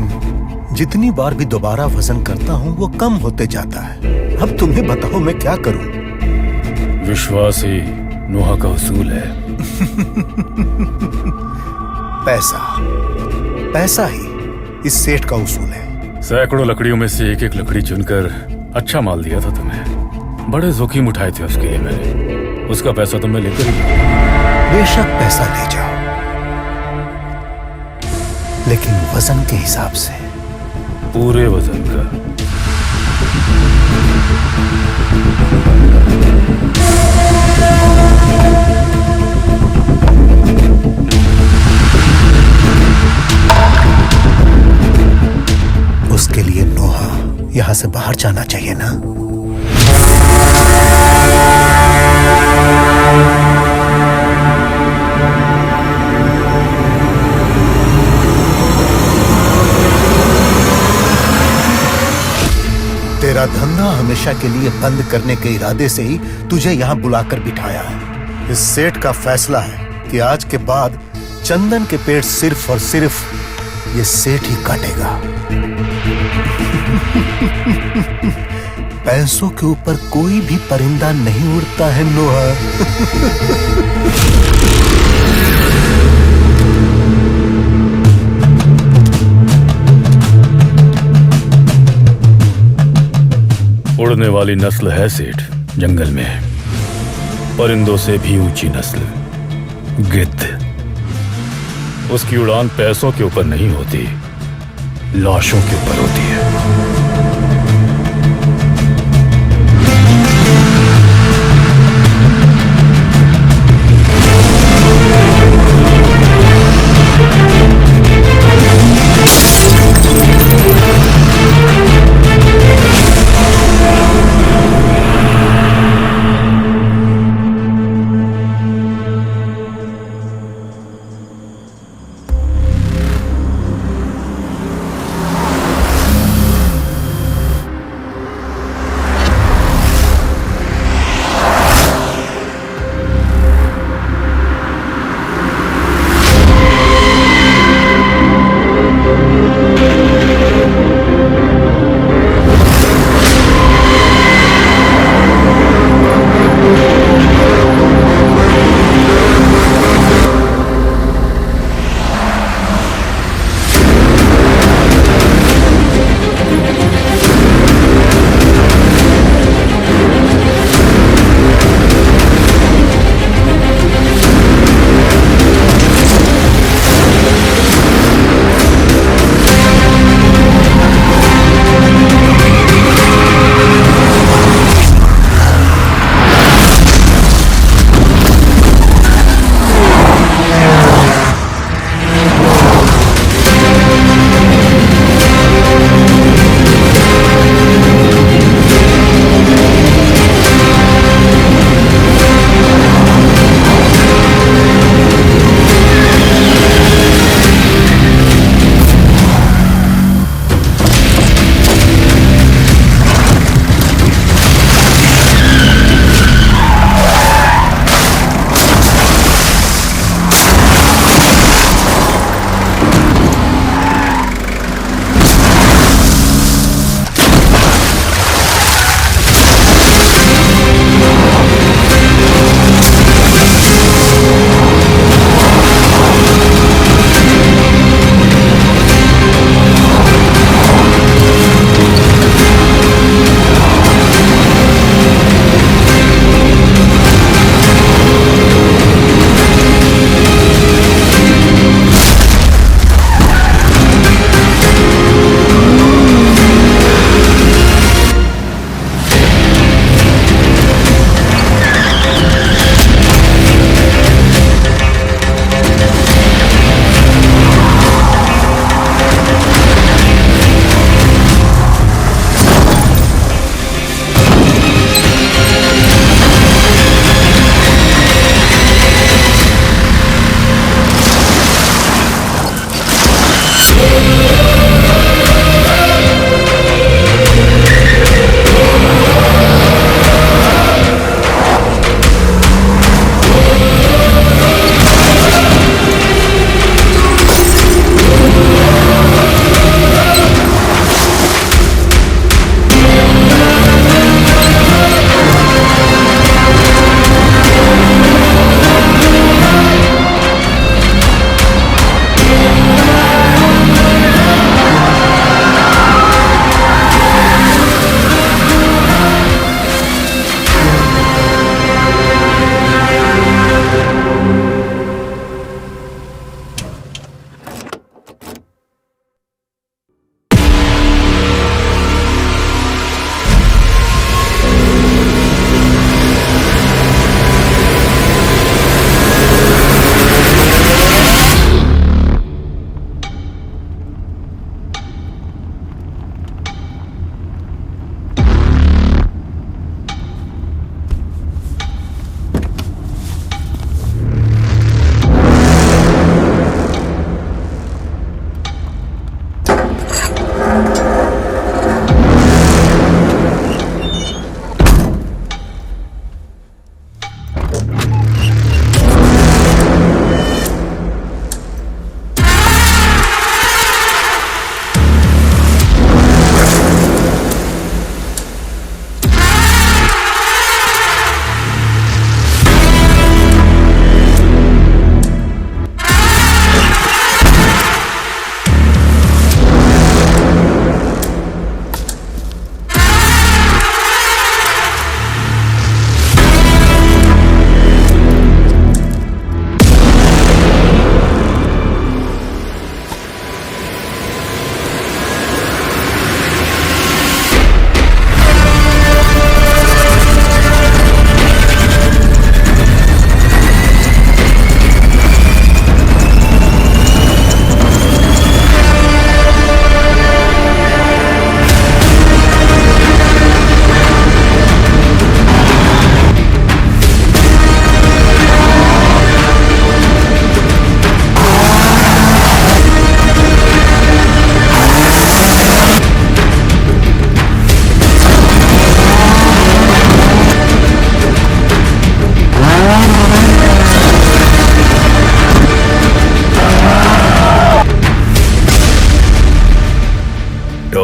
जितनी बार भी दोबारा वजन करता हूं वो कम होते जाता है। अब तुम्हें बताओ मैं क्या करूं? विश्वास ही नोहा का उसूल है। पैसा, पैसा ही इस सेठ का उसूल है। सैकड़ों लकड़ियों में से एक एक लकड़ी चुनकर अच्छा माल दिया था तुम्हें। बड़े जोखिम उठाए थे उसके लिए मैंने। उसका पैसा तो मैं लेकर ही जाऊंगा। बेशक पैसा ले जाओ, लेकिन वजन के हिसाब से। पूरे वजन का। उसके लिए नोहा यहां से बाहर जाना चाहिए ना? तेरा धंधा हमेशा के लिए बंद करने के इरादे से ही तुझे यहां बुलाकर बिठाया है। इस सेठ का फैसला है कि आज के बाद चंदन के पेड़ सिर्फ और सिर्फ ये सेठ ही काटेगा। पैसों के ऊपर कोई भी परिंदा नहीं उड़ता है नोहा। उड़ने वाली नस्ल है सेठ जंगल में, परिंदों से भी ऊंची नस्ल, गिद्ध। उसकी उड़ान पैसों के ऊपर नहीं होती, लाशों के ऊपर होती है।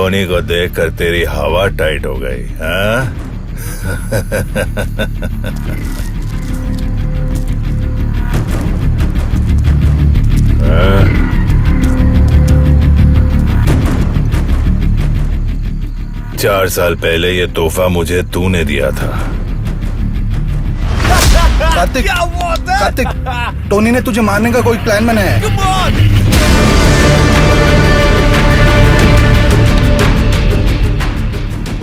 टोनी को देखकर तेरी हवा टाइट हो गई, हाँ? चार साल पहले ये तोहफा मुझे तूने दिया था। कार्तिक, कार्तिक, टोनी ने तुझे मारने का कोई प्लान बनाया है।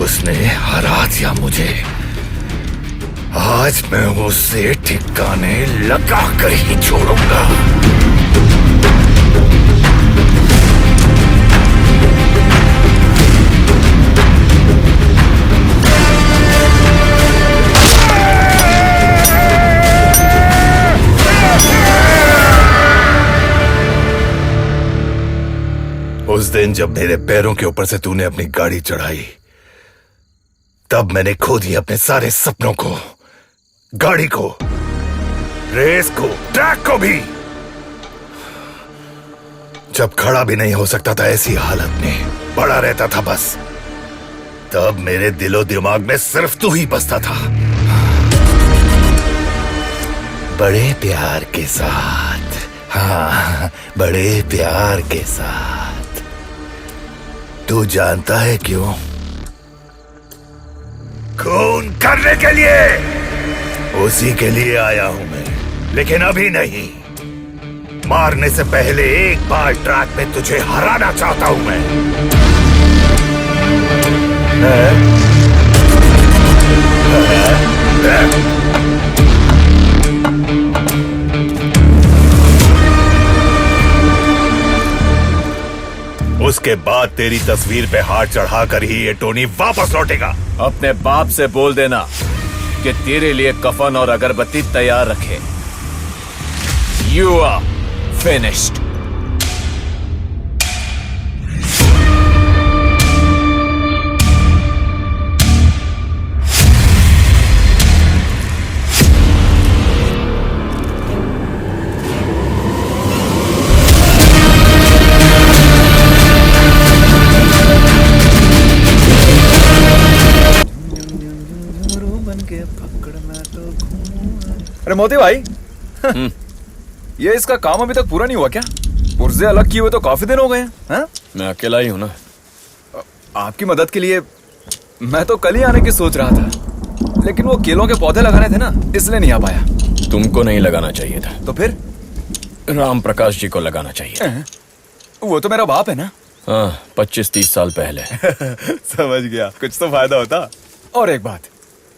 उसने हरा दिया मुझे। आज मैं उसे ठिकाने लगा कर ही छोड़ूंगा। उस दिन जब मेरे पैरों के ऊपर से तूने अपनी गाड़ी चढ़ाई, तब मैंने खो दिए अपने सारे सपनों को, गाड़ी को, रेस को, ट्रैक को भी। जब खड़ा भी नहीं हो सकता था ऐसी हालत में, पड़ा रहता था बस, तब मेरे दिलो दिमाग में सिर्फ तू ही बसता था। बड़े प्यार के साथ, हाँ, बड़े प्यार के साथ। तू जानता है क्यों? खून करने के लिए। उसी के लिए आया हूं मैं, लेकिन अभी नहीं। मारने से पहले एक बार ट्रैक में तुझे हराना चाहता हूं मैं। उसके बाद तेरी तस्वीर पे हाथ चढ़ाकर ही ये टोनी वापस लौटेगा। अपने बाप से बोल देना कि तेरे लिए कफन और अगरबत्ती तैयार रखे। You are finished. अरे मोती भाई, ये इसका काम अभी तक पूरा नहीं हुआ क्या? पुर्जे अलग किए हुए तो काफी दिन हो गए हैं। मैं अकेला ही हूं ना। आपकी मदद के लिए मैं तो कल ही आने की सोच रहा था, लेकिन वो केलों के पौधे लगाने थे ना, इसलिए नहीं आ पाया। तुमको नहीं लगाना चाहिए था। तो फिर? राम प्रकाश जी को लगाना चाहिए। वो तो मेरा बाप है ना। हाँ, 25-30 साल पहले। समझ गया, कुछ तो फायदा होता। और एक बात,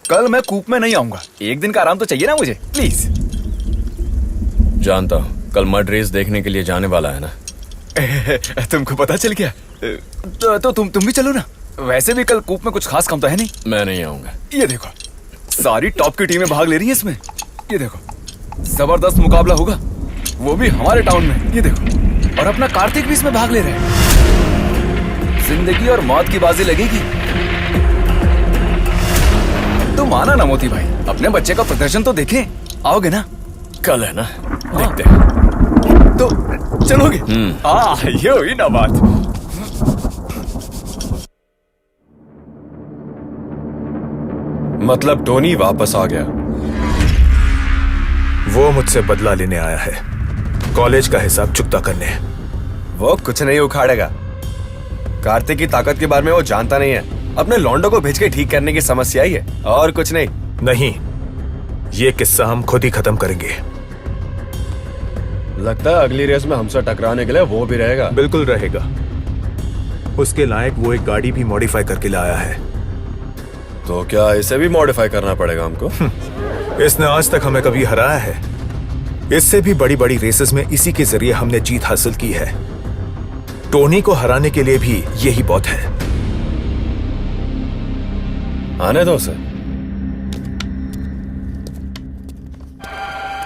कल मैं कूप में नहीं आऊंगा। एक दिन का आराम तो चाहिए ना मुझे, प्लीज। जानता हूँ, कल मड रेस देखने के लिए जाने वाला है ना। तुमको पता चल गया? तो तुम भी चलो ना। वैसे भी कल कूप में कुछ खास काम तो है नहीं। मैं नहीं आऊंगा। ये देखो, सारी टॉप की टीमें भाग ले रही हैं इसमें। ये देखो, जबरदस्त मुकाबला होगा, वो भी हमारे टाउन में। ये देखो, और अपना कार्तिक भी इसमें भाग ले रहे हैं। जिंदगी और मौत की बाजी लगेगी। तो माना ना मोती भाई, अपने बच्चे का प्रदर्शन तो देखें। आओगे ना? कल है ना, देखते हैं। तो चलोगे? ये हुई ना बात। मतलब टोनी वापस आ गया। वो मुझसे बदला लेने आया है, कॉलेज का हिसाब चुकता करने। वो कुछ नहीं उखाड़ेगा। कार्तिक की ताकत के बारे में वो जानता नहीं है। अपने लौंडो को भेज के ठीक करने की समस्या ही है, और कुछ नहीं। नहीं, ये किस्सा हम खुद ही खत्म करेंगे। लगता है अगली रेस में हमसे टकराने के लिए वो भी रहेगा। बिल्कुल रहेगा। उसके लायक वो एक गाड़ी भी मॉडिफाई करके लाया है। तो क्या इसे भी मॉडिफाई करना पड़ेगा हमको? इसने आज तक हमें कभी हराया है। इससे भी बड़ी बड़ी रेसेस में इसी के जरिए हमने जीत हासिल की है। टोनी को हराने के लिए भी यही बहुत है। आने दो उसे।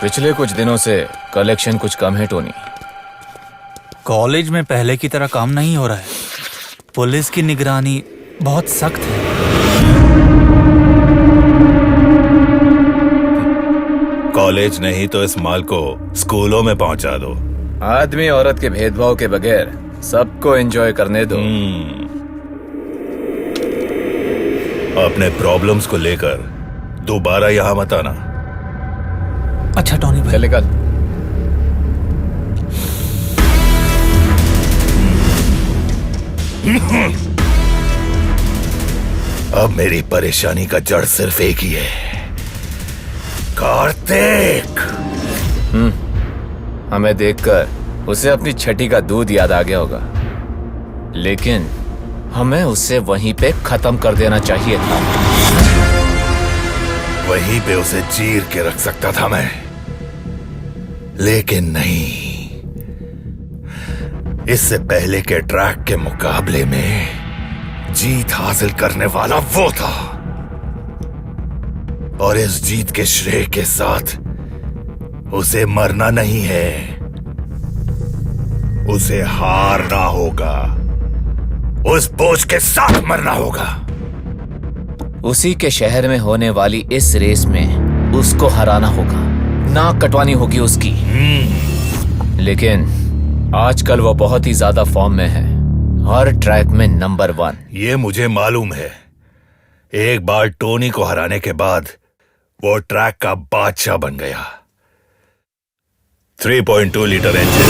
पिछले कुछ दिनों से कलेक्शन कुछ कम है टोनी। कॉलेज में पहले की तरह काम नहीं हो रहा है। पुलिस की निगरानी बहुत सख्त है। कॉलेज नहीं तो इस माल को स्कूलों में पहुंचा दो। आदमी औरत के भेदभाव के बगैर सबको एंजॉय करने दो। अपने प्रॉब्लम्स को लेकर दोबारा यहां मत आना। अच्छा टॉनी भाई। चल निकल। अब मेरी परेशानी का जड़ सिर्फ एक ही है, कार्तिक। हमें देखकर उसे अपनी छठी का दूध याद आ गया होगा, लेकिन हमें उसे वहीं पे खत्म कर देना चाहिए था। वहीं पे उसे चीर के रख सकता था मैं, लेकिन नहीं। इससे पहले के ट्रैक के मुकाबले में जीत हासिल करने वाला वो था, और इस जीत के श्रेय के साथ उसे मरना नहीं है, उसे हारना होगा। उस बोझ के साथ मरना होगा। उसी के शहर में होने वाली इस रेस में उसको हराना होगा, नाक कटवानी होगी उसकी। लेकिन आजकल वो बहुत ही ज्यादा फॉर्म में है, हर ट्रैक में नंबर 1। ये मुझे मालूम है। एक बार टोनी को हराने के बाद वो ट्रैक का बादशाह बन गया। 3.2 litre engine,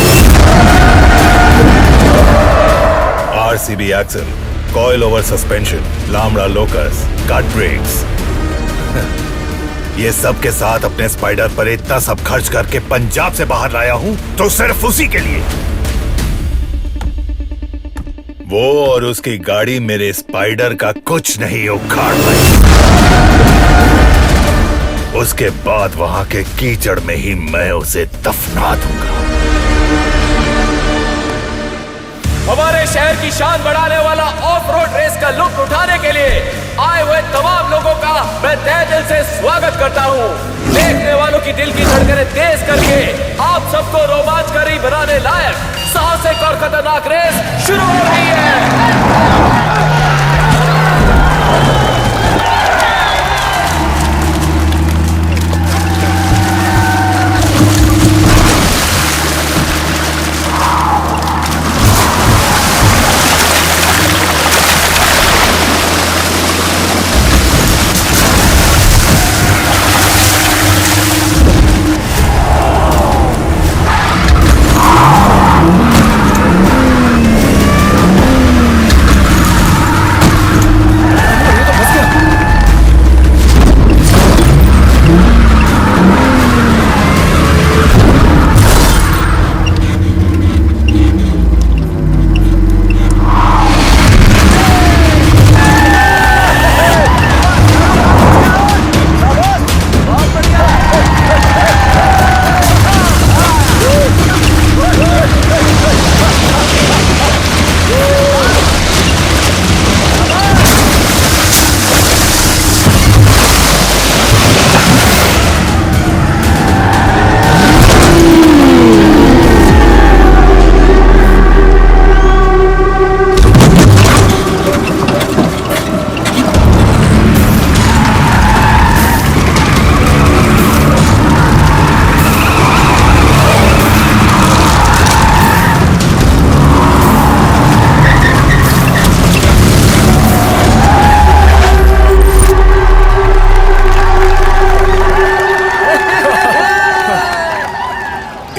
RCB axle, coil over suspension, लामड़ा लोकस, कट ब्रेक्स, ये सब के साथ अपने स्पाइडर पर इतना सब खर्च करके पंजाब से बाहर लाया हूं तो सिर्फ उसी के लिए। वो और उसकी गाड़ी मेरे स्पाइडर का कुछ नहीं उखाड़ पाई। उसके बाद वहां के कीचड़ में ही मैं उसे दफना दूंगा। हमारे शहर की शान बढ़ाने वाला ऑफ रोड रेस का लुत्फ उठाने के लिए आए हुए तमाम लोगों का मैं तहे दिल से स्वागत करता हूँ। देखने वालों की दिल की धड़कनें तेज करके आप सबको रोमांचकारी बनाने लायक साहसिक और खतरनाक रेस शुरू हो रही है।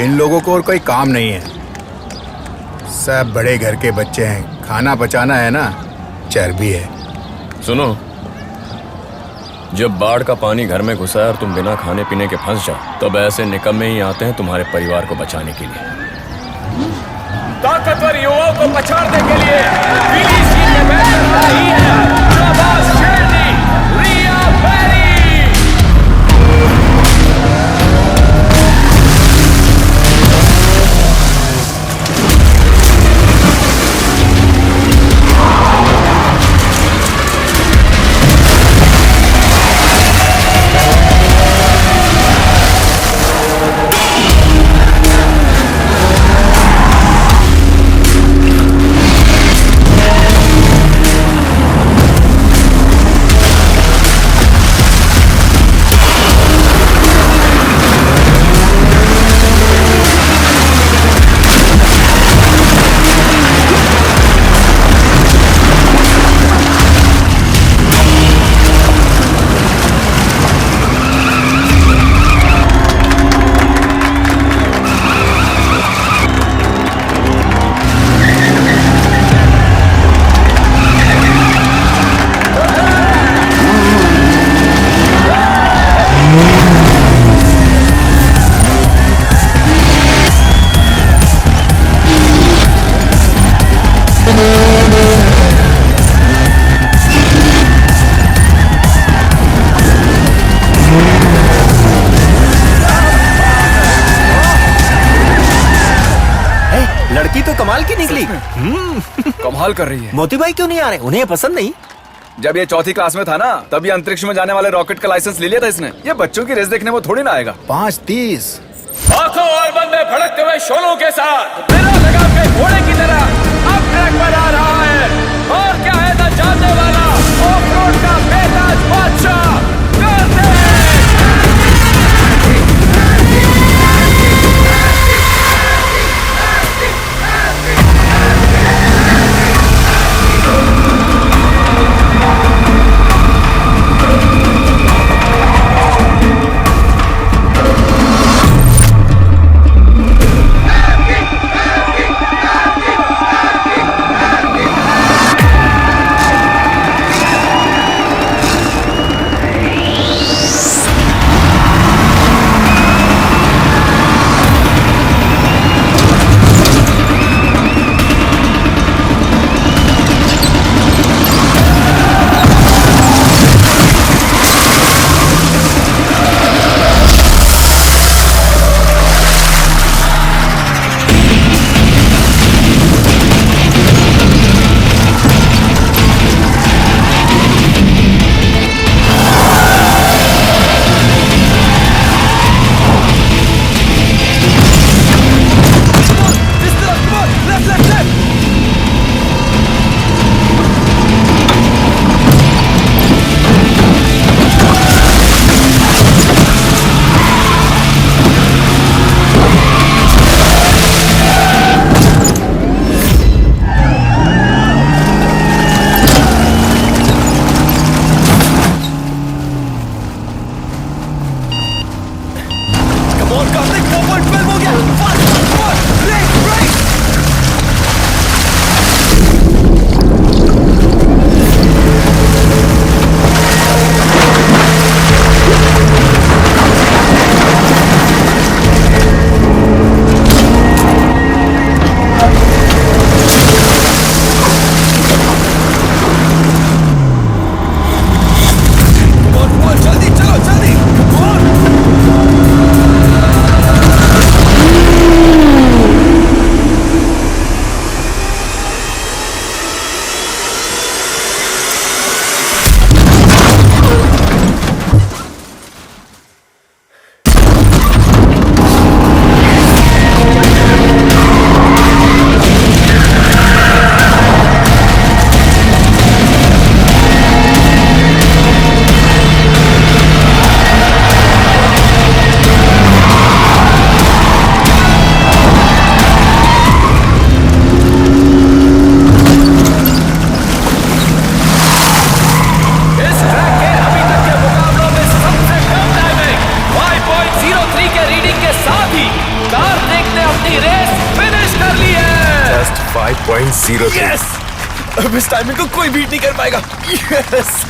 इन लोगों को और कोई काम नहीं है, सब बड़े घर के बच्चे हैं। खाना बचाना है ना, चर्बी है। सुनो, जब बाढ़ का पानी घर में घुसा और तुम बिना खाने पीने के फंस जाओ, तब ऐसे निकम्मे ही आते हैं तुम्हारे परिवार को बचाने के लिए। ताकतवर युवाओं को पछाड़ने के लिए पीली सीट में बैठकर आ रही है शाबाश शेरनी, रिया बेरी। कमाल कर रही है। मोती भाई क्यों नहीं आ रहे? उन्हें पसंद नहीं? जब ये चौथी क्लास में था ना, तब ये अंतरिक्ष में जाने वाले रॉकेट का लाइसेंस ले लिया था इसने। ये बच्चों की रेस देखने में थोड़ी ना आएगा। 5:30 आंखों और बंद में भड़कते हुए शोलों के साथ बिना लगाम के घोड़े की तरह अब ट्रैक पर आ रहा है। और क्या है न जानने वाला ऑफ रोड का बेताज बादशाह कार्तिक। यस, अब इस टाइमिंग को कोई बीट नहीं कर पाएगा। यस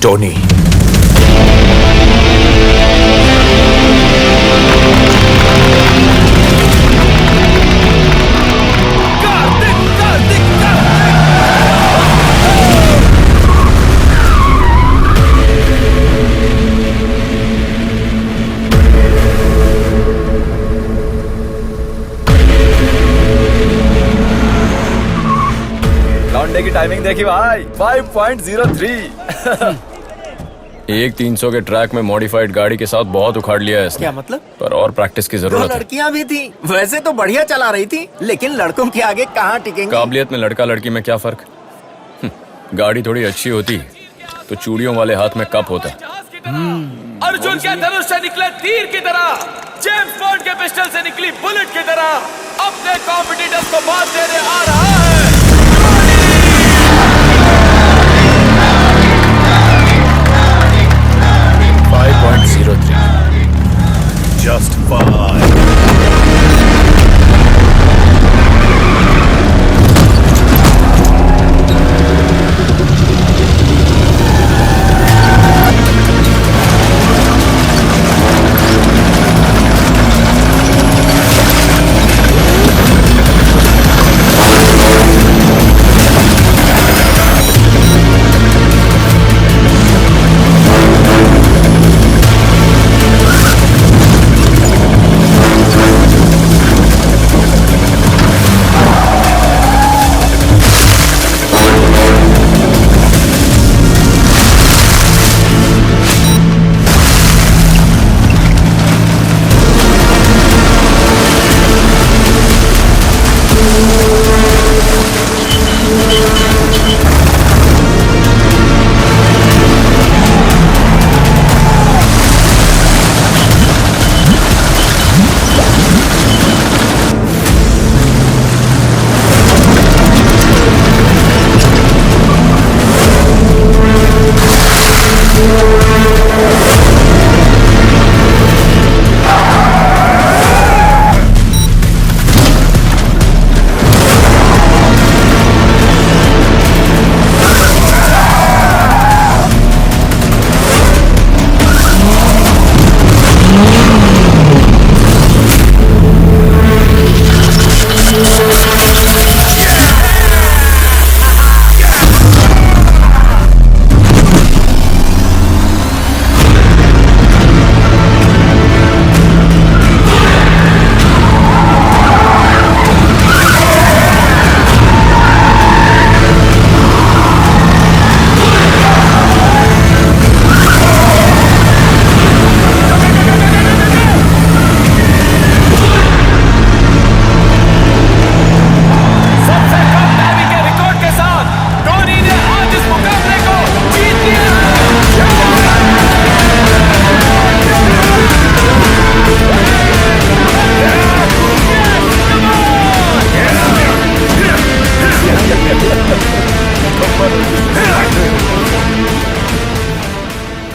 टोनी, लौंडे की टाइमिंग देखी भाई, 5.03। एक 300 के ट्रैक में मॉडिफाइड गाड़ी के साथ बहुत उखाड़ लिया है इसने। क्या मतलब? पर और प्रैक्टिस की दो जरूरत है। लड़कियां भी थी, वैसे तो बढ़िया चला रही थी, लेकिन लड़कों के आगे कहाँ टिकेंगी? काबिलियत में लड़का लड़की में क्या फर्क? गाड़ी थोड़ी अच्छी होती तो चूड़ियों वाले हाथ में कप होता। अर्जुन के धनुष से निकले तीर की तरह, जेम्स बॉन्ड के पिस्टल से निकली बुलेट की तरह अपने कॉम्पिटिटर्स को मात देने आ रहा है। Just 5.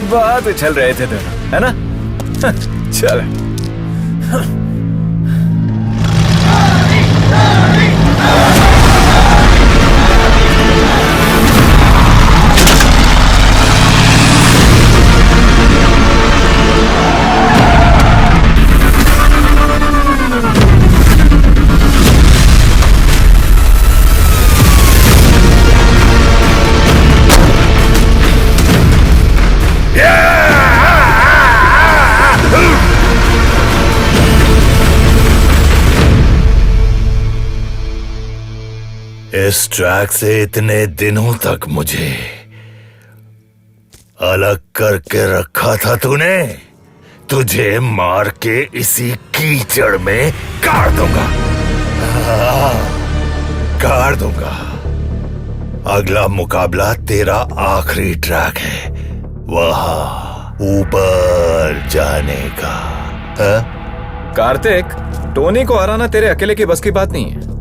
बहुत उछल रहे थे दोनों, है ना? चल। इस ट्रैक से इतने दिनों तक मुझे अलग करके रखा था तूने। तुझे मार के इसी कीचड़ में गाड़ दूंगा, गाड़ दूंगा। अगला मुकाबला तेरा आखिरी ट्रैक है, वहां ऊपर जाने का। कार्तिक, टोनी को हराना तेरे अकेले की बस की बात नहीं है।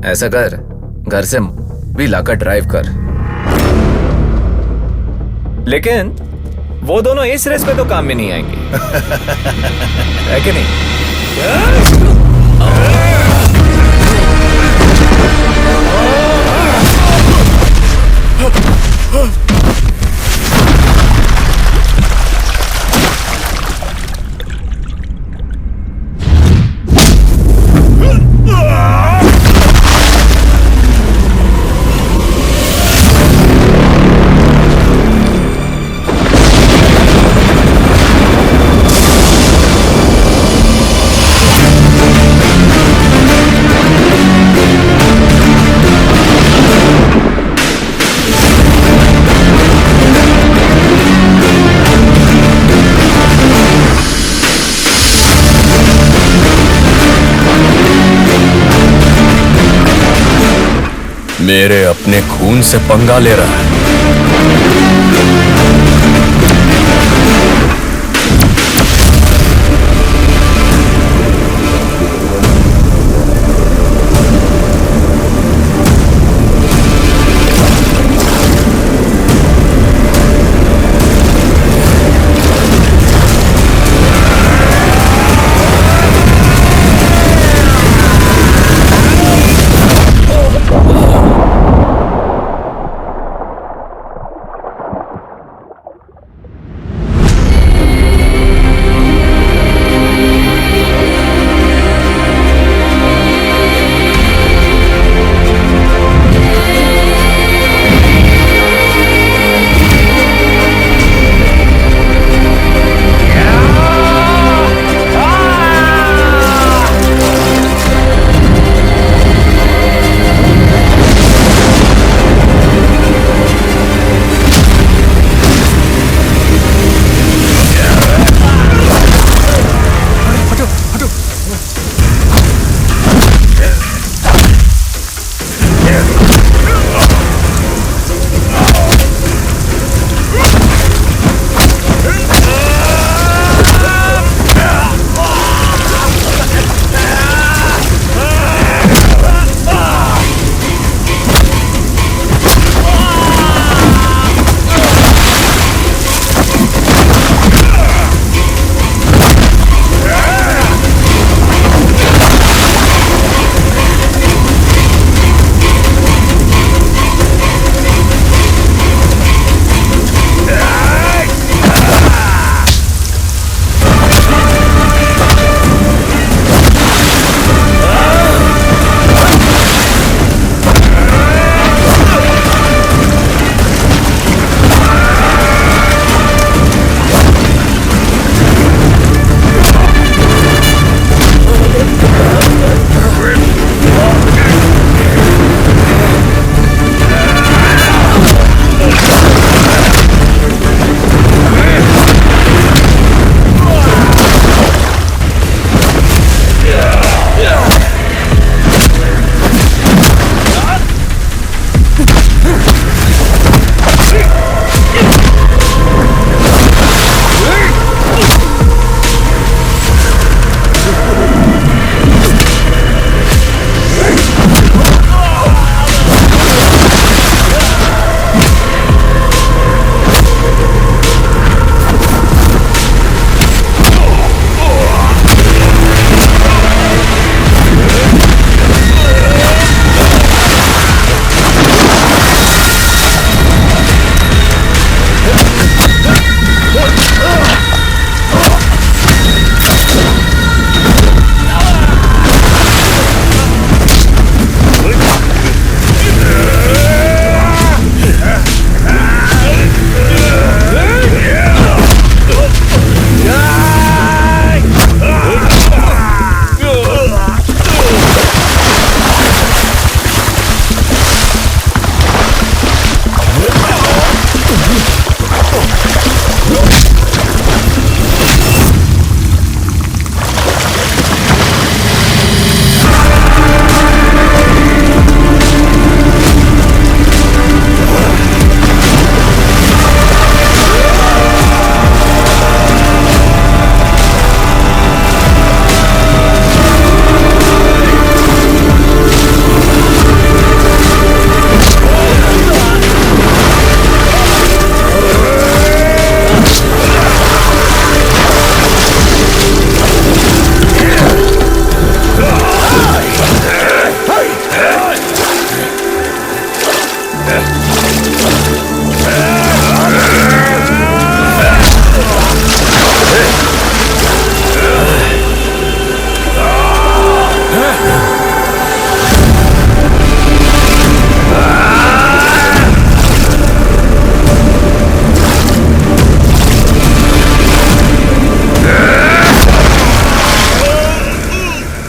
ऐसा कर, घर से भी लाकर ड्राइव कर। लेकिन वो दोनों इस रेस पे तो काम में नहीं आएंगे, है कि नहीं? मेरे अपने खून से पंगा ले रहा है।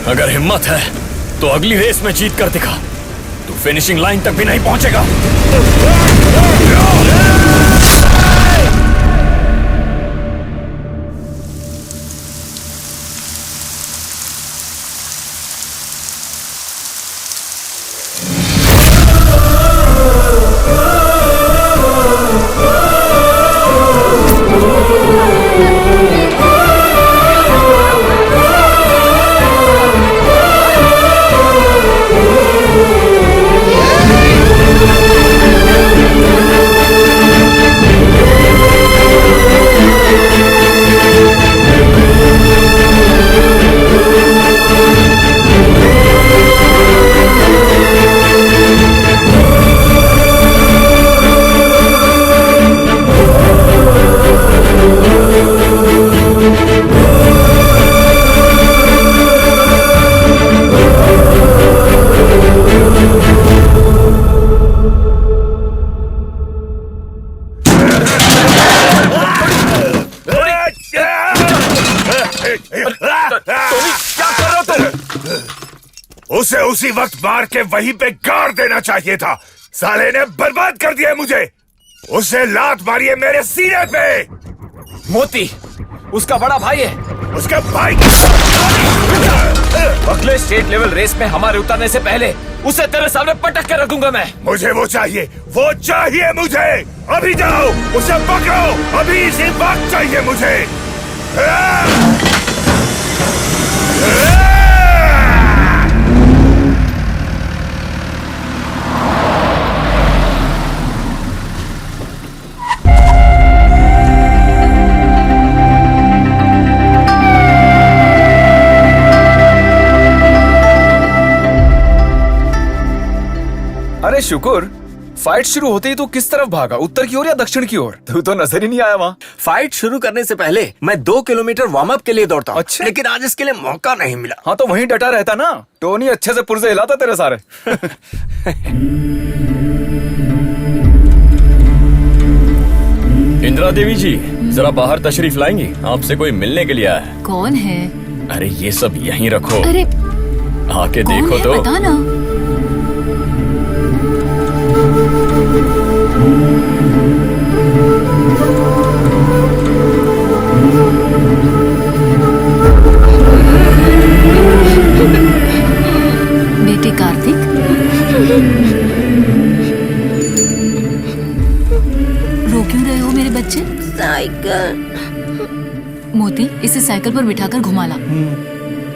अगर हिम्मत है तो अगली रेस में जीत कर दिखा। तू फिनिशिंग लाइन तक भी नहीं पहुंचेगा। उसे उसी वक्त मार के वहीं पे गाड़ देना चाहिए था। साले ने बर्बाद कर दिया मुझे। उसे लात मारिए मेरे सीने पे। मोती उसका बड़ा भाई है। उसका भाई अगले स्टेट लेवल रेस में हमारे उतरने से पहले उसे तेरे सामने पटक के रखूंगा मैं। मुझे वो चाहिए मुझे। अभी जाओ उसे पकड़ो, अभी इसी वक्त चाहिए मुझे। अरे शुक्र, फाइट शुरू होते ही तो किस तरफ भागा? उत्तर की ओर या दक्षिण की ओर? तू तो नजर ही नहीं आया वहाँ। फाइट शुरू करने से पहले मैं 2 किलोमीटर वार्म अप के लिए दौड़ता हूँ। अच्छा। लेकिन आज इसके लिए मौका नहीं मिला। हाँ तो वहीं डटा रहता ना। टोनी अच्छे से पुर्जे हिलाता तेरे सारे। इंदिरा देवी जी, जरा बाहर तशरीफ लाएंगी? आपसे कोई मिलने के लिए आया है। कौन है? अरे ये सब यहीं रखो। अरे आके कौन देखो है? तो। बता ना। बेटे कार्तिक, रो क्यों रहे हो मेरे बच्चे? साइकिल। मोती, इसे साइकिल पर बिठाकर घुमा ला।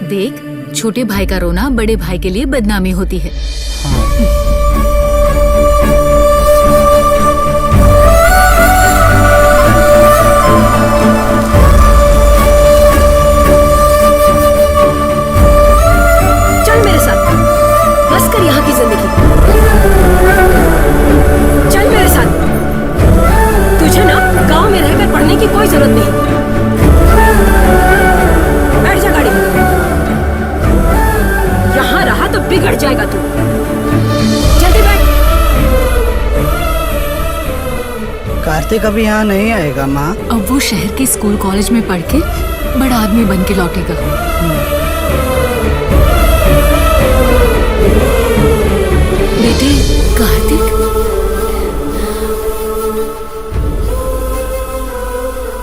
देख, छोटे भाई का रोना बड़े भाई के लिए बदनामी होती है। चल मेरे साथ, बस कर यहाँ की जिंदगी। चल मेरे साथ। तुझे ना गांव में रहकर पढ़ने की कोई जरूरत नहीं। बैठ जा गाड़ी में। यहाँ रहा तो बिगड़ जाएगा तू। जल्दी बैठ। कार्तिक अभी यहाँ नहीं आएगा माँ। अब वो शहर के स्कूल कॉलेज में पढ़ के बड़ा आदमी बन के लौटेगा। बेटे कार्तिक,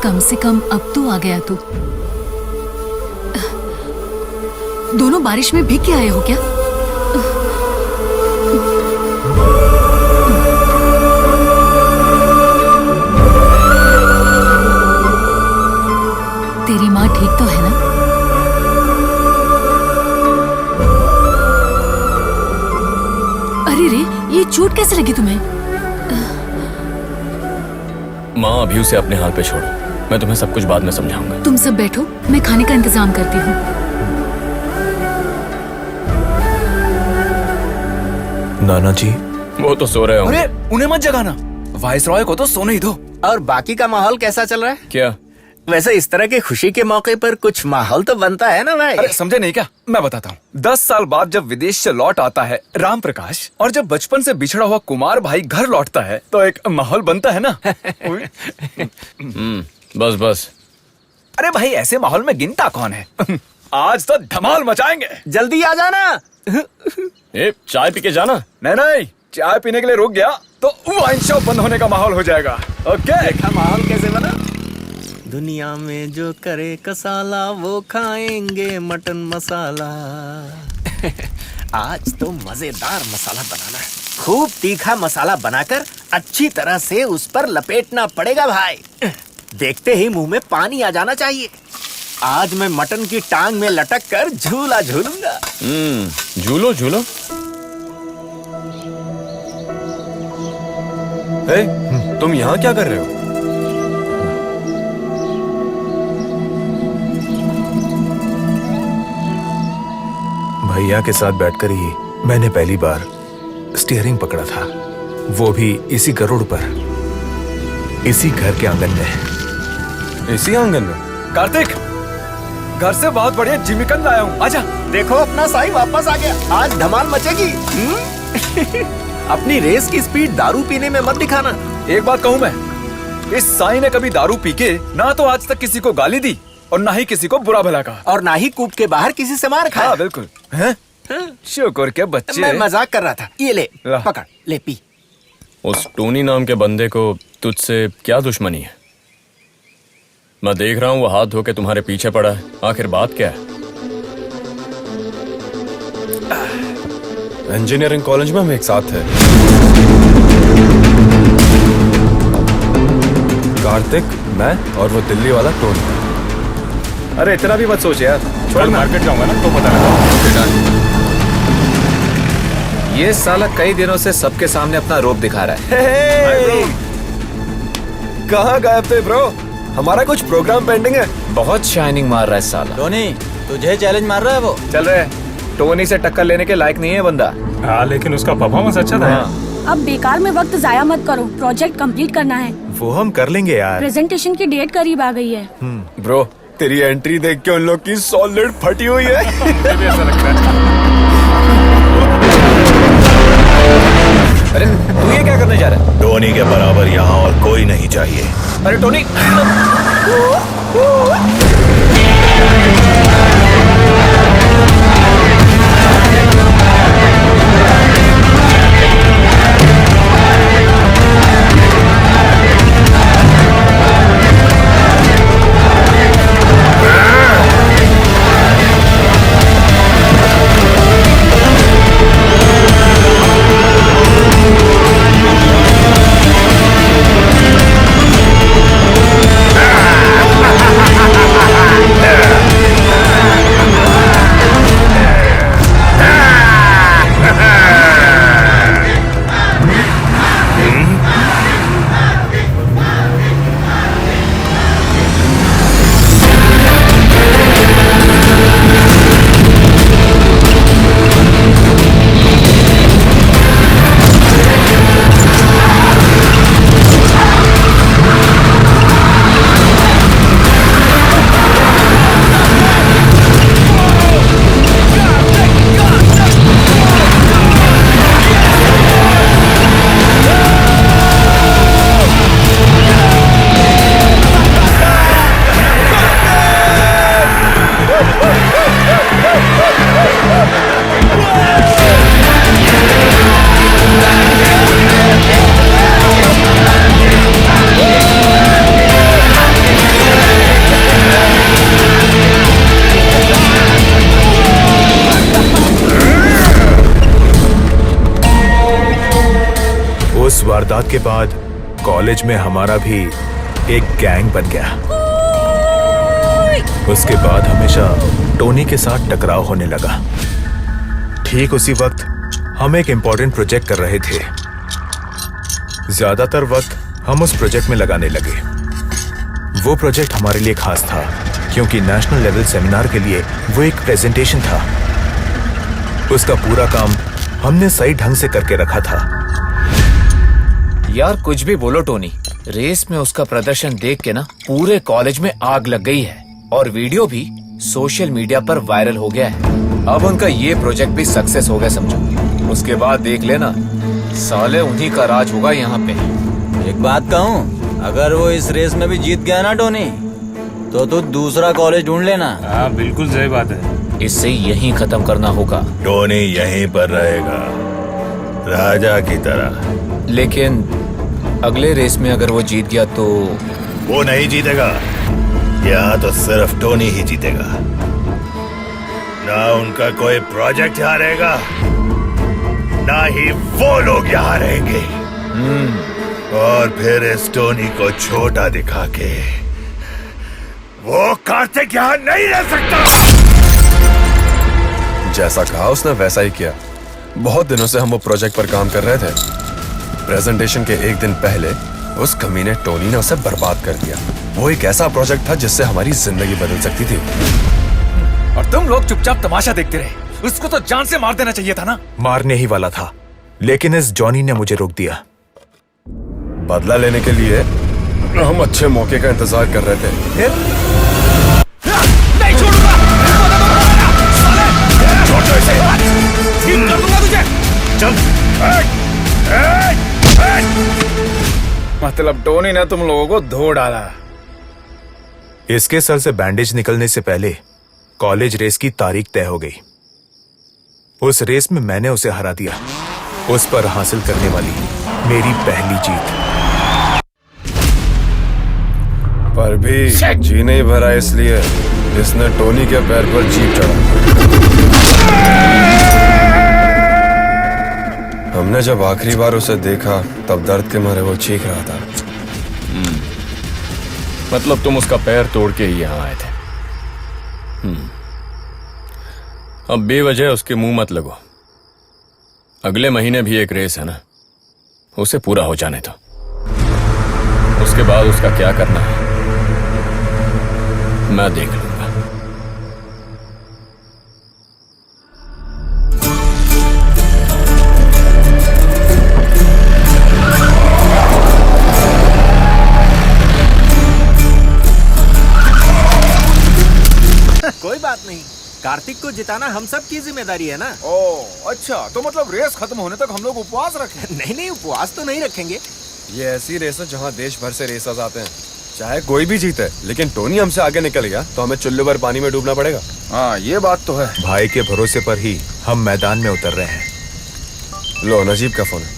कम से कम अब तो आ गया तू। दोनों बारिश में भीग के आए हो क्या? तेरी माँ ठीक तो है ना? अरे रे, ये चोट कैसे लगी तुम्हें? माँ अभी उसे अपने हाल पे छोड़ो, मैं तुम्हें सब कुछ बाद में समझाऊंगा। तुम सब बैठो, मैं खाने का इंतजाम करती हूँ। नाना जी, वो तो सो रहे होंगे। अरे उन्हें मत जगाना, वाइस रॉय को तो सोने ही दो। और बाकी का माहौल कैसा चल रहा है? क्या? वैसे इस तरह के खुशी के मौके पर कुछ माहौल तो बनता है ना भाई? अरे समझे नहीं क्या? मैं बताता हूँ। 10 साल बाद जब विदेश से लौट आता है राम प्रकाश, और जब बचपन से बिछड़ा हुआ कुमार भाई घर लौटता है, तो एक माहौल बनता है ना। बस बस। अरे भाई ऐसे माहौल में गिनता कौन है? आज तो धमाल मचाएंगे। जल्दी आ जाना। ए, चाय पी के जाना। नहीं, चाय पीने के लिए रुक गया तो वाइन शॉप बंद होने का माहौल हो जाएगा। ओके, देखा माहौल कैसे बना? दुनिया में जो करे कसाला वो खाएंगे मटन मसाला। आज तो मजेदार मसाला बनाना है। खूब तीखा मसाला बनाकर अच्छी तरह से उस पर लपेटना पड़ेगा भाई। देखते ही मुंह में पानी आ जाना चाहिए। आज मैं मटन की टांग में लटक कर झूला झूलूंगा। झूलो झूलो। तुम यहाँ क्या कर रहे हो? भैया के साथ बैठकर ही मैंने पहली बार स्टीयरिंग पकड़ा था, वो भी इसी गरुड़ पर, इसी घर के आंगन में। इसी आंगन में? कार्तिक, घर से बहुत बढ़िया जिमिकन लाया हूँ, आजा। देखो अपना साई वापस आ गया। आज धमाल मचेगी। अपनी रेस की स्पीड दारू पीने में मत दिखाना। एक बात कहूँ मैं, इस साई ने कभी दारू पी के ना तो आज तक किसी को गाली दी और ना ही किसी को बुरा भला कहा, और ना ही कूप के बाहर किसी से मार खाया। हाँ बिल्कुल। हैं? शुक्र के बच्चे। मैं मजाक कर रहा था। ये ले पकड़, ले पी। उस टोनी नाम के बंदे को तुझसे क्या दुश्मनी है? मैं देख रहा हूँ वो हाथ धो के तुम्हारे पीछे पड़ा है। आखिर बात क्या है? इंजीनियरिंग कॉलेज में हम एक साथ थे। कार्तिक, मैं और वो दिल्ली वाला टोनी। अरे इतना भी मत सोच यार, छोड़, मार्केट जाऊंगा ना तो पता लगा। ये साला कई दिनों से सबके सामने अपना रोप दिखा रहा है। कहाँ गए थे ब्रो? हमारा कुछ प्रोग्राम पेंडिंग है। बहुत शाइनिंग मार रहा है साला। टोनी, तुझे चैलेंज मार रहा है वो। चल रहे, टोनी से टक्कर लेने के लायक नहीं है बंदा। हाँ, लेकिन उसका परफॉर्मेंस अच्छा था। अब बेकार में वक्त जाया मत करो, प्रोजेक्ट कंप्लीट करना है। वो हम कर लेंगे यार। प्रेजेंटेशन की डेट करीब आ गई है। ब्रो, तेरी एंट्री देख के उन लोग की सॉलिड फटी हुई है। ऐसा लगता है। अरे तू ये क्या करने जा रहा है? टोनी के बराबर यहाँ और कोई नहीं चाहिए। अरे टोनी, उस वारदात के बाद कॉलेज में हमारा भी एक गैंग बन गया। उसके बाद हमेशा टोनी के साथ टकराव होने लगा। ठीक उसी वक्त हम एक इम्पोर्टेंट प्रोजेक्ट कर रहे थे। ज्यादातर वक्त हम उस प्रोजेक्ट में लगाने लगे। वो प्रोजेक्ट हमारे लिए खास था क्योंकि नेशनल लेवल सेमिनार के लिए वो एक प्रेजेंटेशन था। उसका पूरा काम हमने सही ढंग से करके रखा था। यार कुछ भी बोलो टोनी, रेस में उसका प्रदर्शन देख के ना पूरे कॉलेज में आग लग गई है और वीडियो भी सोशल मीडिया पर वायरल हो गया है। अब उनका ये प्रोजेक्ट भी सक्सेस हो गया समझो। उसके बाद देख लेना, साले उन्हीं का राज होगा यहाँ पे। एक बात कहूँ, अगर वो इस रेस में भी जीत गया ना टोनी, तो तू दूसरा कॉलेज ढूंढ लेना। हाँ बिल्कुल सही बात है। इससे यहीं खत्म करना होगा। टोनी यहीं पर रहेगा, राजा की तरह। लेकिन अगले रेस में अगर वो जीत गया तो? वो नहीं जीतेगा, यहाँ तो सिर्फ टोनी ही जीतेगा। ना उनका कोई प्रोजेक्ट यहाँ रहेगा, ना ही वो लोग यहाँ रहेंगे। और फिर इस टोनी को छोटा दिखा के वो कार्तिक यहाँ नहीं रह सकता। जैसा कहा उसने वैसा ही किया। बहुत दिनों से हम वो प्रोजेक्ट पर काम कर रहे थे। प्रेजेंटेशन के एक दिन पहले उस कमीने टोनी ने उसे बर्बाद कर दिया। वो एक ऐसा प्रोजेक्ट था जिससे हमारी जिंदगी बदल सकती थी। और तुम लोग चुपचाप तमाशा देखते रहे। उसको तो जान से मार देना चाहिए था ना। मारने ही वाला था, लेकिन इस जॉनी ने मुझे रोक दिया। बदला लेने के लिए हम अच्छे मौके का इंतजार कर रहे थे। नहीं छोड़ूंगा। ठीक कर दूंगा तुझे। चल। मतलब टोनी ने तुम लोगों को धो डाला। इसके सर से बैंडेज निकलने से पहले कॉलेज रेस की तारीख तय हो गई। उस रेस में मैंने उसे हरा दिया। उस पर हासिल करने वाली मेरी पहली जीत। पर भी जी नहीं भरा इसलिए इसने टोनी के पैर पर जीप चढ़ा। हमने जब आखिरी बार उसे देखा तब दर्द के मारे वो चीख रहा था। मतलब तुम उसका पैर तोड़ के ही यहाँ आए थे। अब बेवजह उसके मुंह मत लगो। अगले महीने भी एक रेस है ना, उसे पूरा हो जाने दो। उसके बाद उसका क्या करना है मैं देख लूंगा। कोई बात नहीं, कार्तिक को जिताना हम सब की जिम्मेदारी है ना। ओ अच्छा, तो मतलब रेस खत्म होने तक हम लोग उपवास रखें? नहीं, उपवास तो नहीं रखेंगे। ये ऐसी रेस है जहाँ देश भर से रेसर्स आते हैं, चाहे कोई भी जीते। लेकिन टोनी हमसे आगे निकल गया तो हमें चुल्लू भर पानी में डूबना पड़ेगा। हाँ ये बात तो है। भाई के भरोसे पर ही हम मैदान में उतर रहे हैं। लो नजीब का फोन है।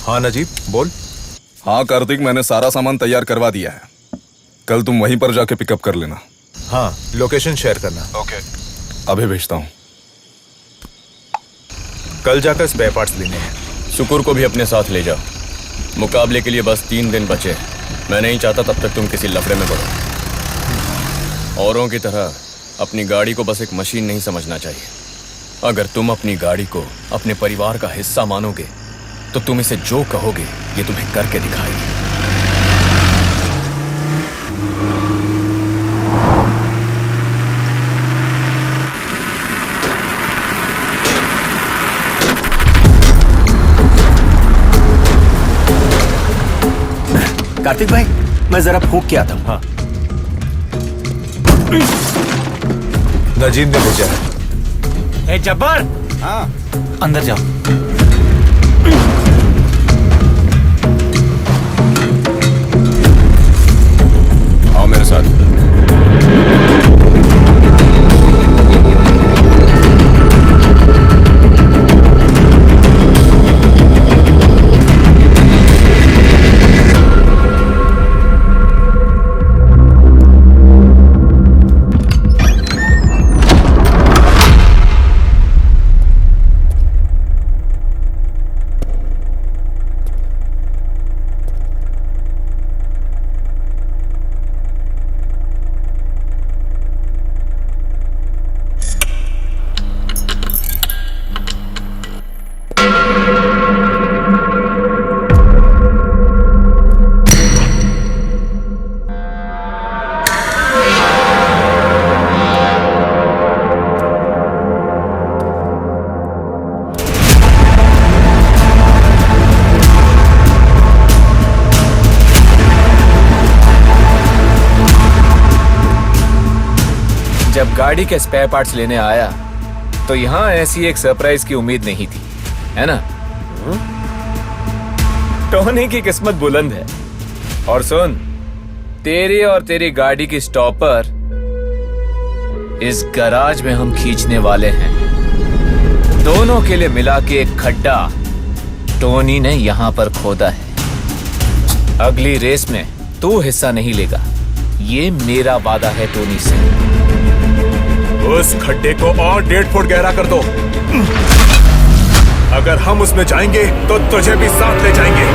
हाँ नजीब बोल। हाँ कार्तिक, मैंने सारा सामान तैयार करवा दिया है। कल तुम वहीं पर जाके पिकअप कर लेना। हाँ लोकेशन शेयर करना। ओके, अभी भेजता हूँ। कल जाकर स्पेयर पार्ट्स लेने हैं। शुक्र को भी अपने साथ ले जाओ। मुकाबले के लिए बस 3 दिन बचे। मैं नहीं चाहता तब तक तुम किसी लफड़े में पड़ो। औरों की तरह अपनी गाड़ी को बस एक मशीन नहीं समझना चाहिए। अगर तुम अपनी गाड़ी को अपने परिवार का हिस्सा मानोगे तो तुम इसे जो कहोगे ये तुम्हें करके दिखाएगी। कार्तिक भाई, मैं जरा फूंक के आता हूँ। हाँ। नजीब ने भेजा है। जब्बार, हाँ अंदर जाओ। आओ मेरे साथ। जब गाड़ी के स्पेयर पार्ट्स लेने आया तो यहाँ ऐसी एक सरप्राइज की उम्मीद नहीं थी, है ना? टोनी की किस्मत बुलंद है। और सुन, तेरी और तेरी गाड़ी की स्टॉपर इस गराज में हम खींचने वाले हैं। दोनों के लिए मिला के एक खड्डा टोनी ने यहाँ पर खोदा है। अगली रेस में तू हिस्सा नहीं लेगा, ये मेरा वादा है टोनी से। उस खड्डे को और 1.5 फुट गहरा कर दो। अगर हम उसमें जाएंगे तो तुझे भी साथ ले जाएंगे।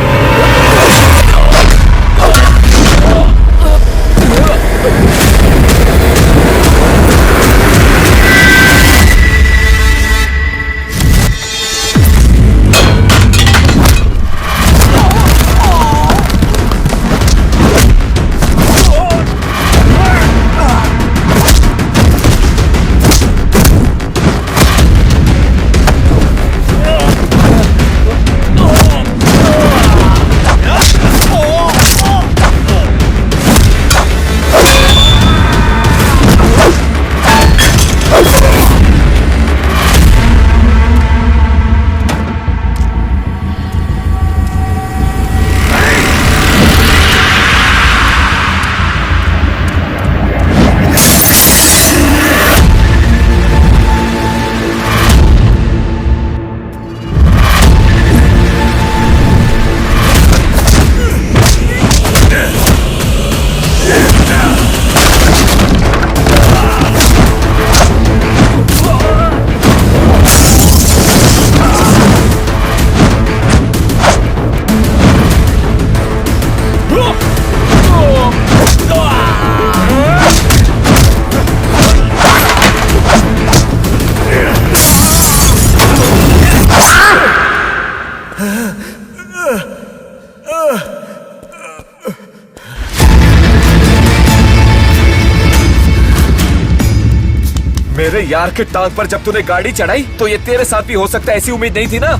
मेरे यार के टांग पर जब तूने गाड़ी चढ़ाई तो ये तेरे साथ भी हो सकता है, ऐसी उम्मीद नहीं थी ना।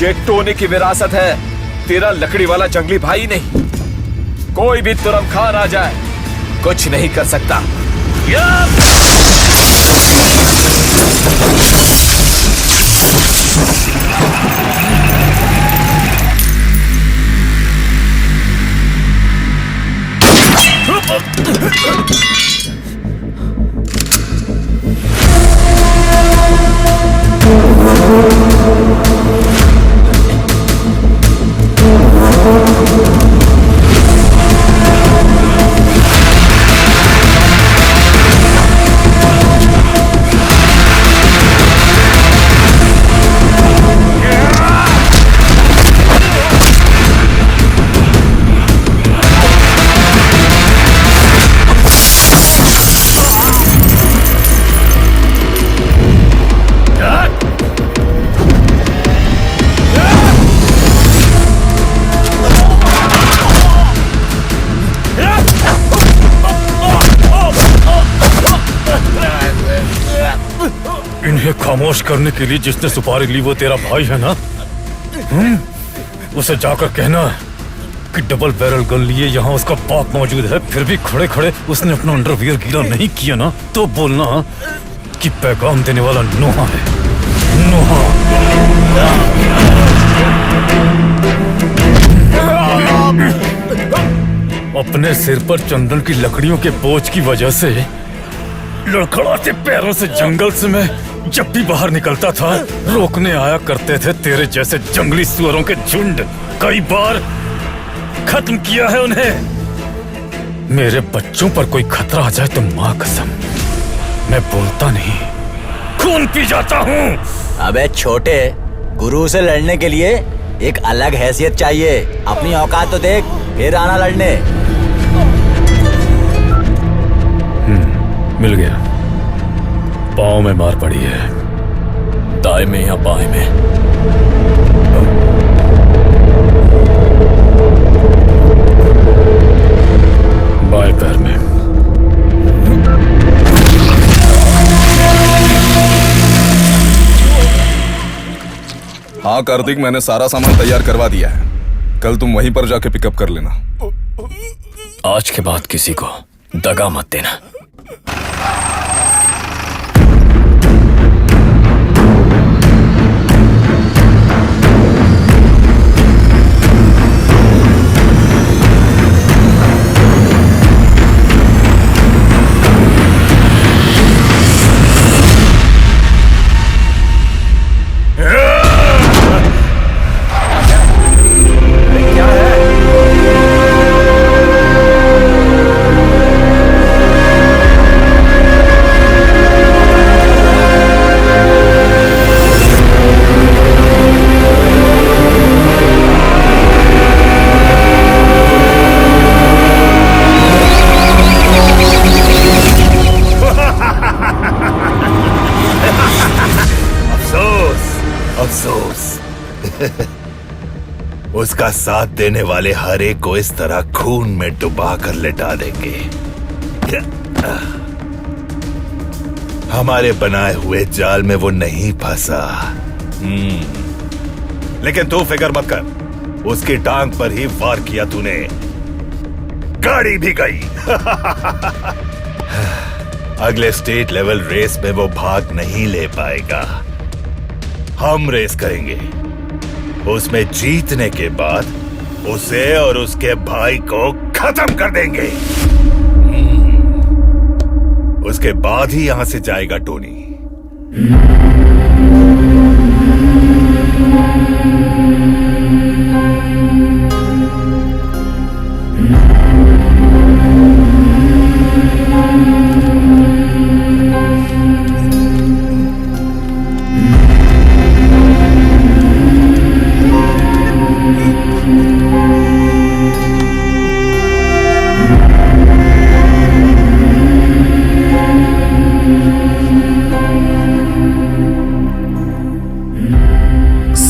ये टोनी की विरासत है, तेरा लकड़ी वाला जंगली भाई नहीं। कोई भी तुरम खान आ जाए कुछ नहीं कर सकता। इन्हें खामोश करने के लिए जिसने सुपारी ली वो तेरा भाई है ना? उसे जाकर कहना कि डबल बैरल गन लिए यहाँ उसका बाप मौजूद है, फिर भी खड़े खड़े उसने अपना अंडरवियर गीला नहीं किया ना, तो बोलना कि पैगाम देने वाला नोहा है। नोहा। अपने सिर पर चंदन की लकड़ियों के बोझ की वजह से लड़खड़ाते पैरों से जंगल से मैं जब भी बाहर निकलता था रोकने आया करते थे तेरे जैसे जंगली सुअरों के झुंड। कई बार खत्म किया है उन्हें। मेरे बच्चों पर कोई खतरा आ जाए तो माँ कसम मैं बोलता नहीं, खून पी जाता हूँ। अबे छोटे, गुरु से लड़ने के लिए एक अलग हैसियत चाहिए। अपनी औकात तो देख, फिर आना लड़ने। मिल गया। पाँव में मार पड़ी है। दाएं में या बाएं में? बाएं पैर में। हाँ कार्तिक, मैंने सारा सामान तैयार करवा दिया है। कल तुम वहीं पर जाके पिकअप कर लेना। आज के बाद किसी को दगा मत देना। उसका साथ देने वाले हर एक को इस तरह खून में डुबा कर लिटा देंगे। हमारे बनाए हुए जाल में वो नहीं फंसा। लेकिन तू फिक्र मत कर, उसकी टांग पर ही वार किया तूने, गाड़ी भी गई। अगले स्टेट लेवल रेस में वो भाग नहीं ले पाएगा। हम रेस करेंगे, उसमें जीतने के बाद उसे और उसके भाई को खत्म कर देंगे। उसके बाद ही यहां से जाएगा टोनी।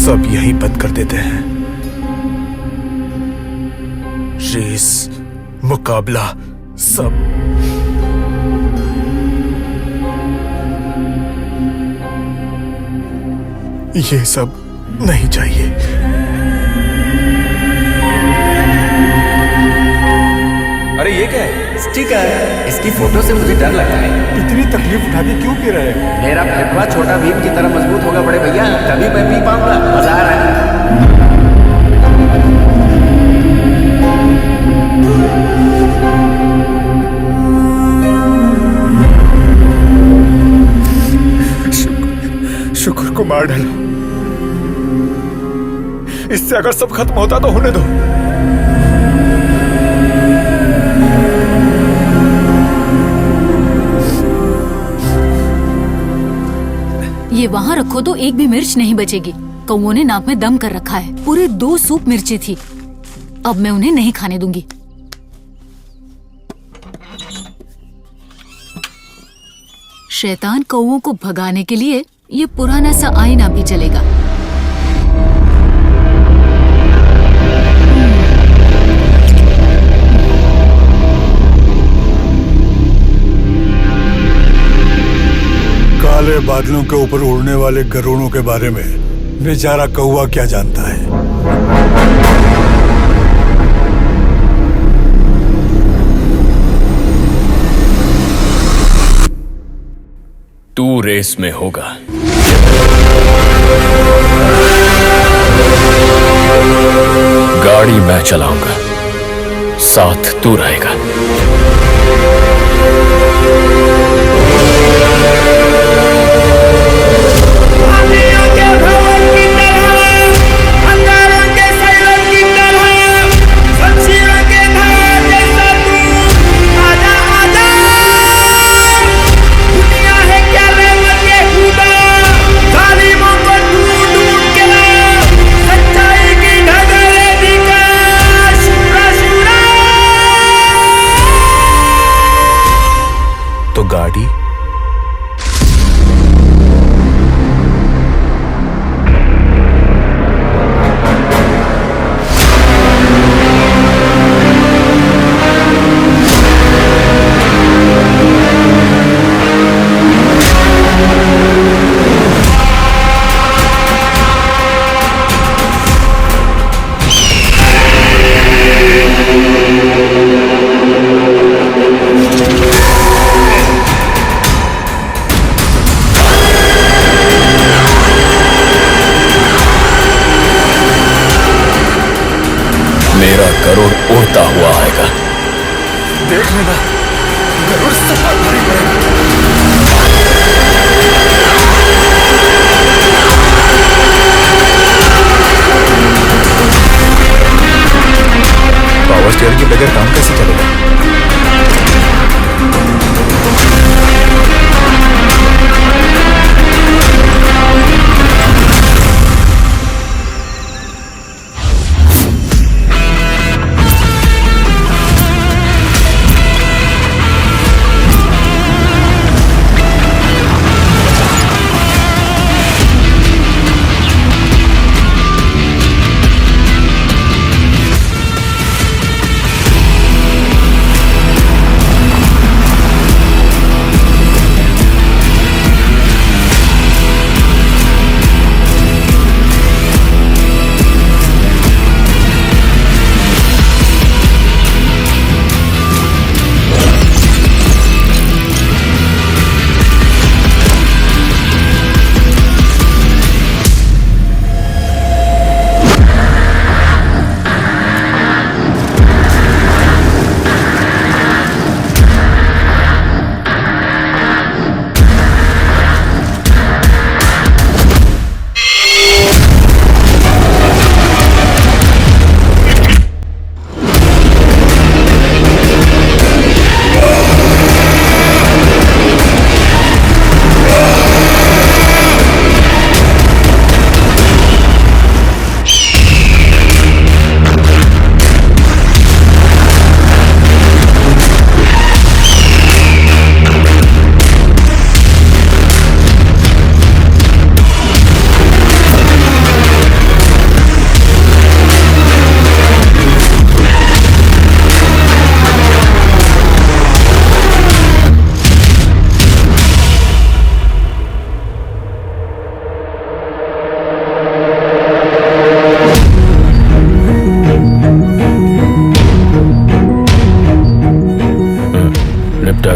सब यही बंद कर देते हैं। रेस, मुकाबला, सब। ये सब नहीं चाहिए। अरे ये क्या है? स्टिकर। इसकी फोटो से मुझे डर लगता है। इतनी तकलीफ उठा के क्यों पी रहे हैं? मेरा फेफड़ा छोटा भीम की तरह मजबूत होगा बड़े भैया, तभी मैं पी पाऊंगा। मजा आ रहा है। शुक्र को मार डालो। इससे अगर सब खत्म होता तो होने दो। ये वहाँ रखो तो एक भी मिर्च नहीं बचेगी। कौओं ने नाक में दम कर रखा है। पूरे 2 सूप मिर्ची थी। अब मैं उन्हें नहीं खाने दूंगी। शैतान कौओं को भगाने के लिए ये पुराना सा आईना भी चलेगा। काले बादलों के ऊपर उड़ने वाले गरुड़ों के बारे में बेचारा कौवा क्या जानता है। तू रेस में होगा। गाड़ी मैं चलाऊंगा, साथ तू रहेगा। तो गाड़ी गरुड़ उड़ता हुआ आएगा। देख लेना, गरुड़ सब पर भारी पड़ेगा। पावर स्टीयरिंग के बगैर काम कैसे चलेगा?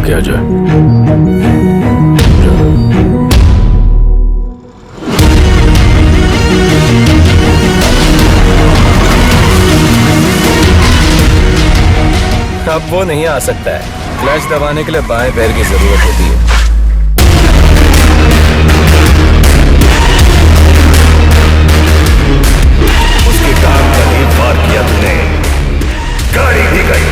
के आ जाए। अब वो नहीं आ सकता है। क्लच दबाने के लिए बाएं पैर की जरूरत होती है। उसकी टांग पर ही वार किया तूने, गाड़ी भी गई।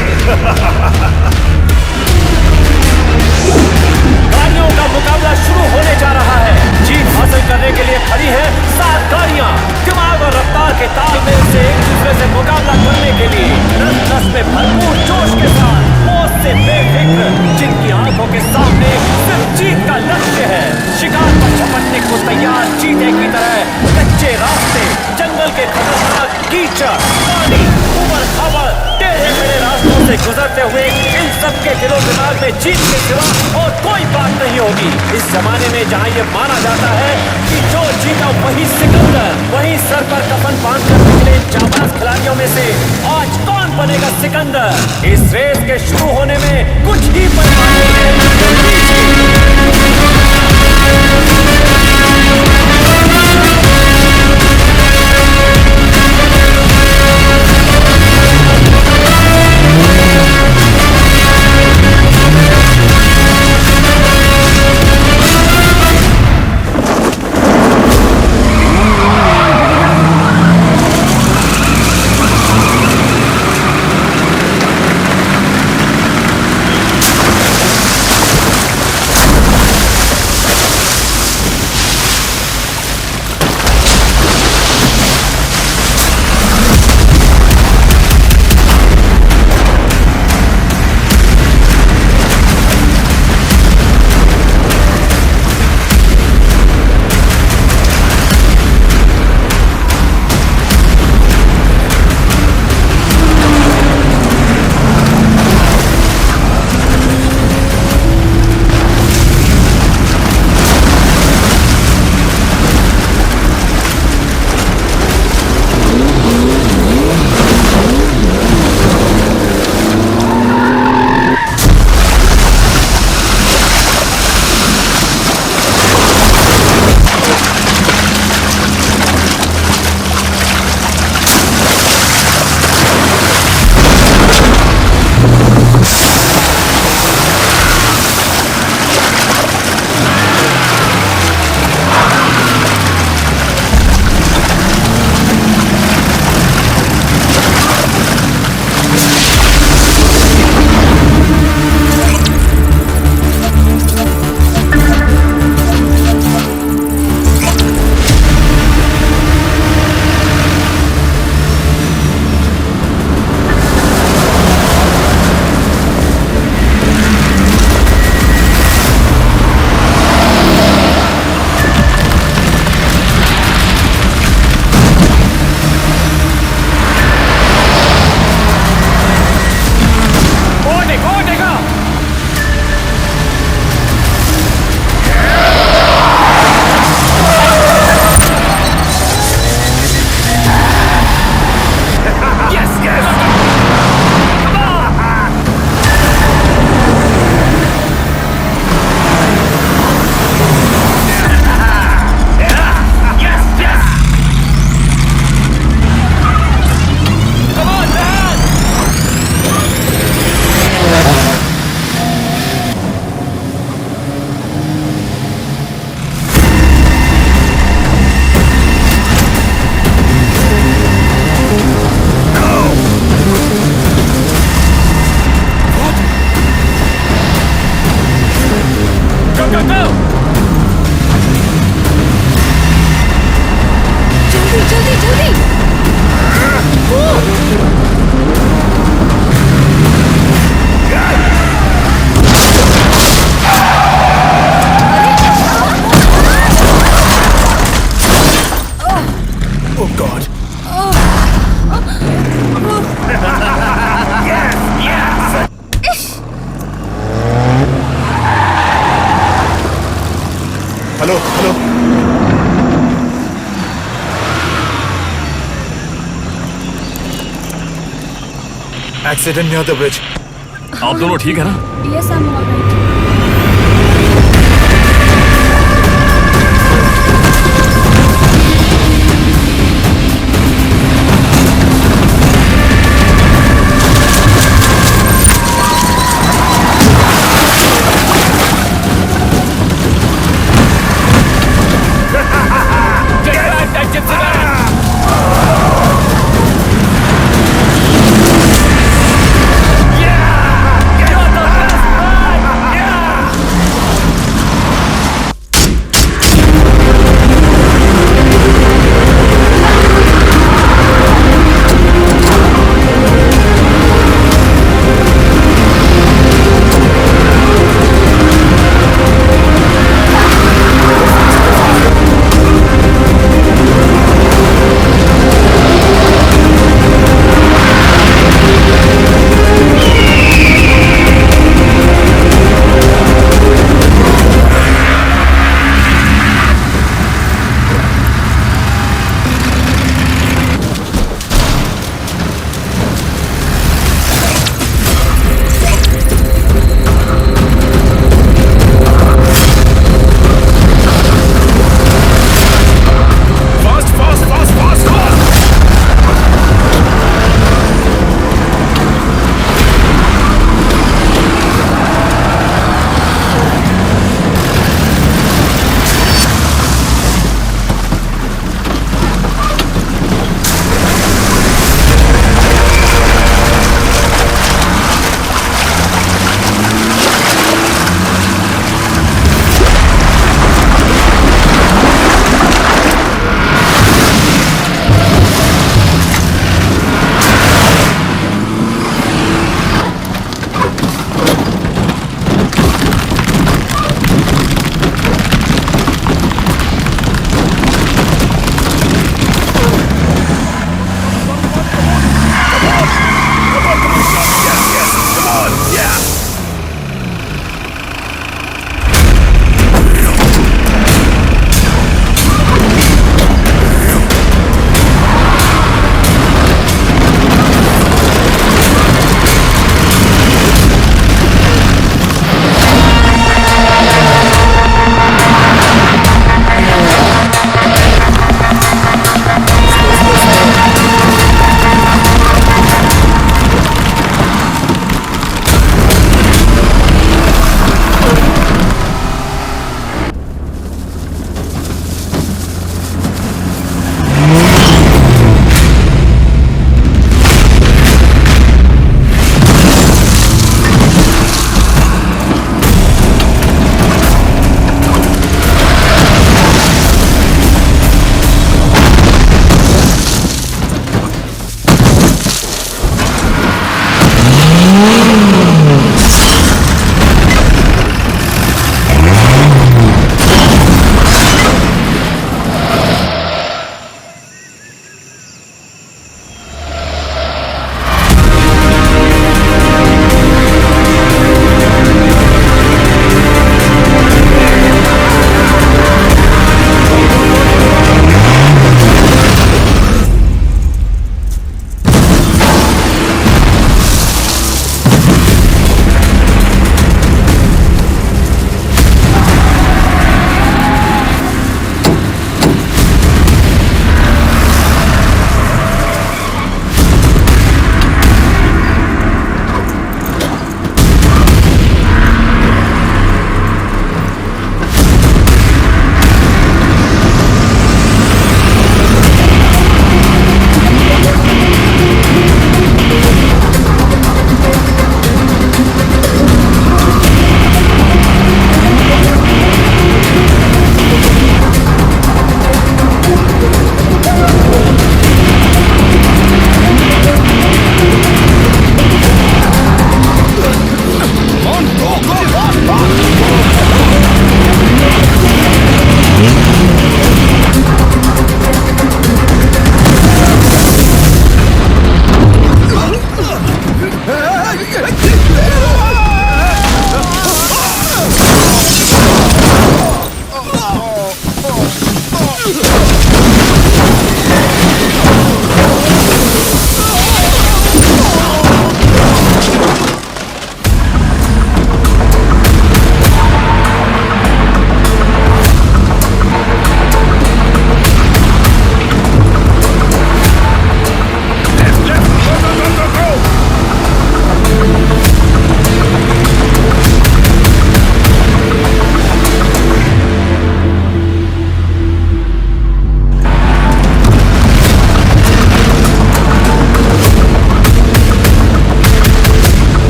गाड़ियों का मुकाबला शुरू होने जा रहा है। जीत हासिल करने के लिए खड़ी है 7 गाड़ियां। दिमाग और रफ्तार के तालमेल से एक दूसरे से मुकाबला करने के लिए नस नस में भरपूर जोश के साथ, मौत से बेफिक्र, जिनकी आंखों के सामने सिर्फ जीत का लक्ष्य है। शिकार पर झपटने को तैयार चीते की तरह कच्चे रास्ते, जंगल के खतरनाक कीचड़, पानी, उबड़ खाबड़, टेढ़े मेढ़े रास्तों से गुजरते हुए इन सबके दिलो दिमाग में जीत के सिवा और कोई बात नहीं होगी। इस जमाने में जहाँ ये माना जाता है कि जो जीता वही सिकंदर, वही सर पर कफन बांध कर निकले जाबाज खिलाड़ियों में से आज कौन बनेगा सिकंदर? इस रेस के शुरू होने में कुछ ही पल hello hello accident near the bridge. आप दोनों ठीक है ना? Yes I am alright.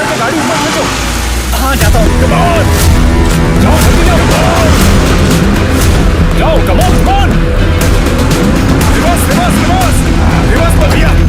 करके गाड़ी ऊपर खींचो। हाँ जाता हूँ। कम ऑन, जाओ जल्दी जाओ, जाओ come on. Reverse reverse reverse reverse पर भैया।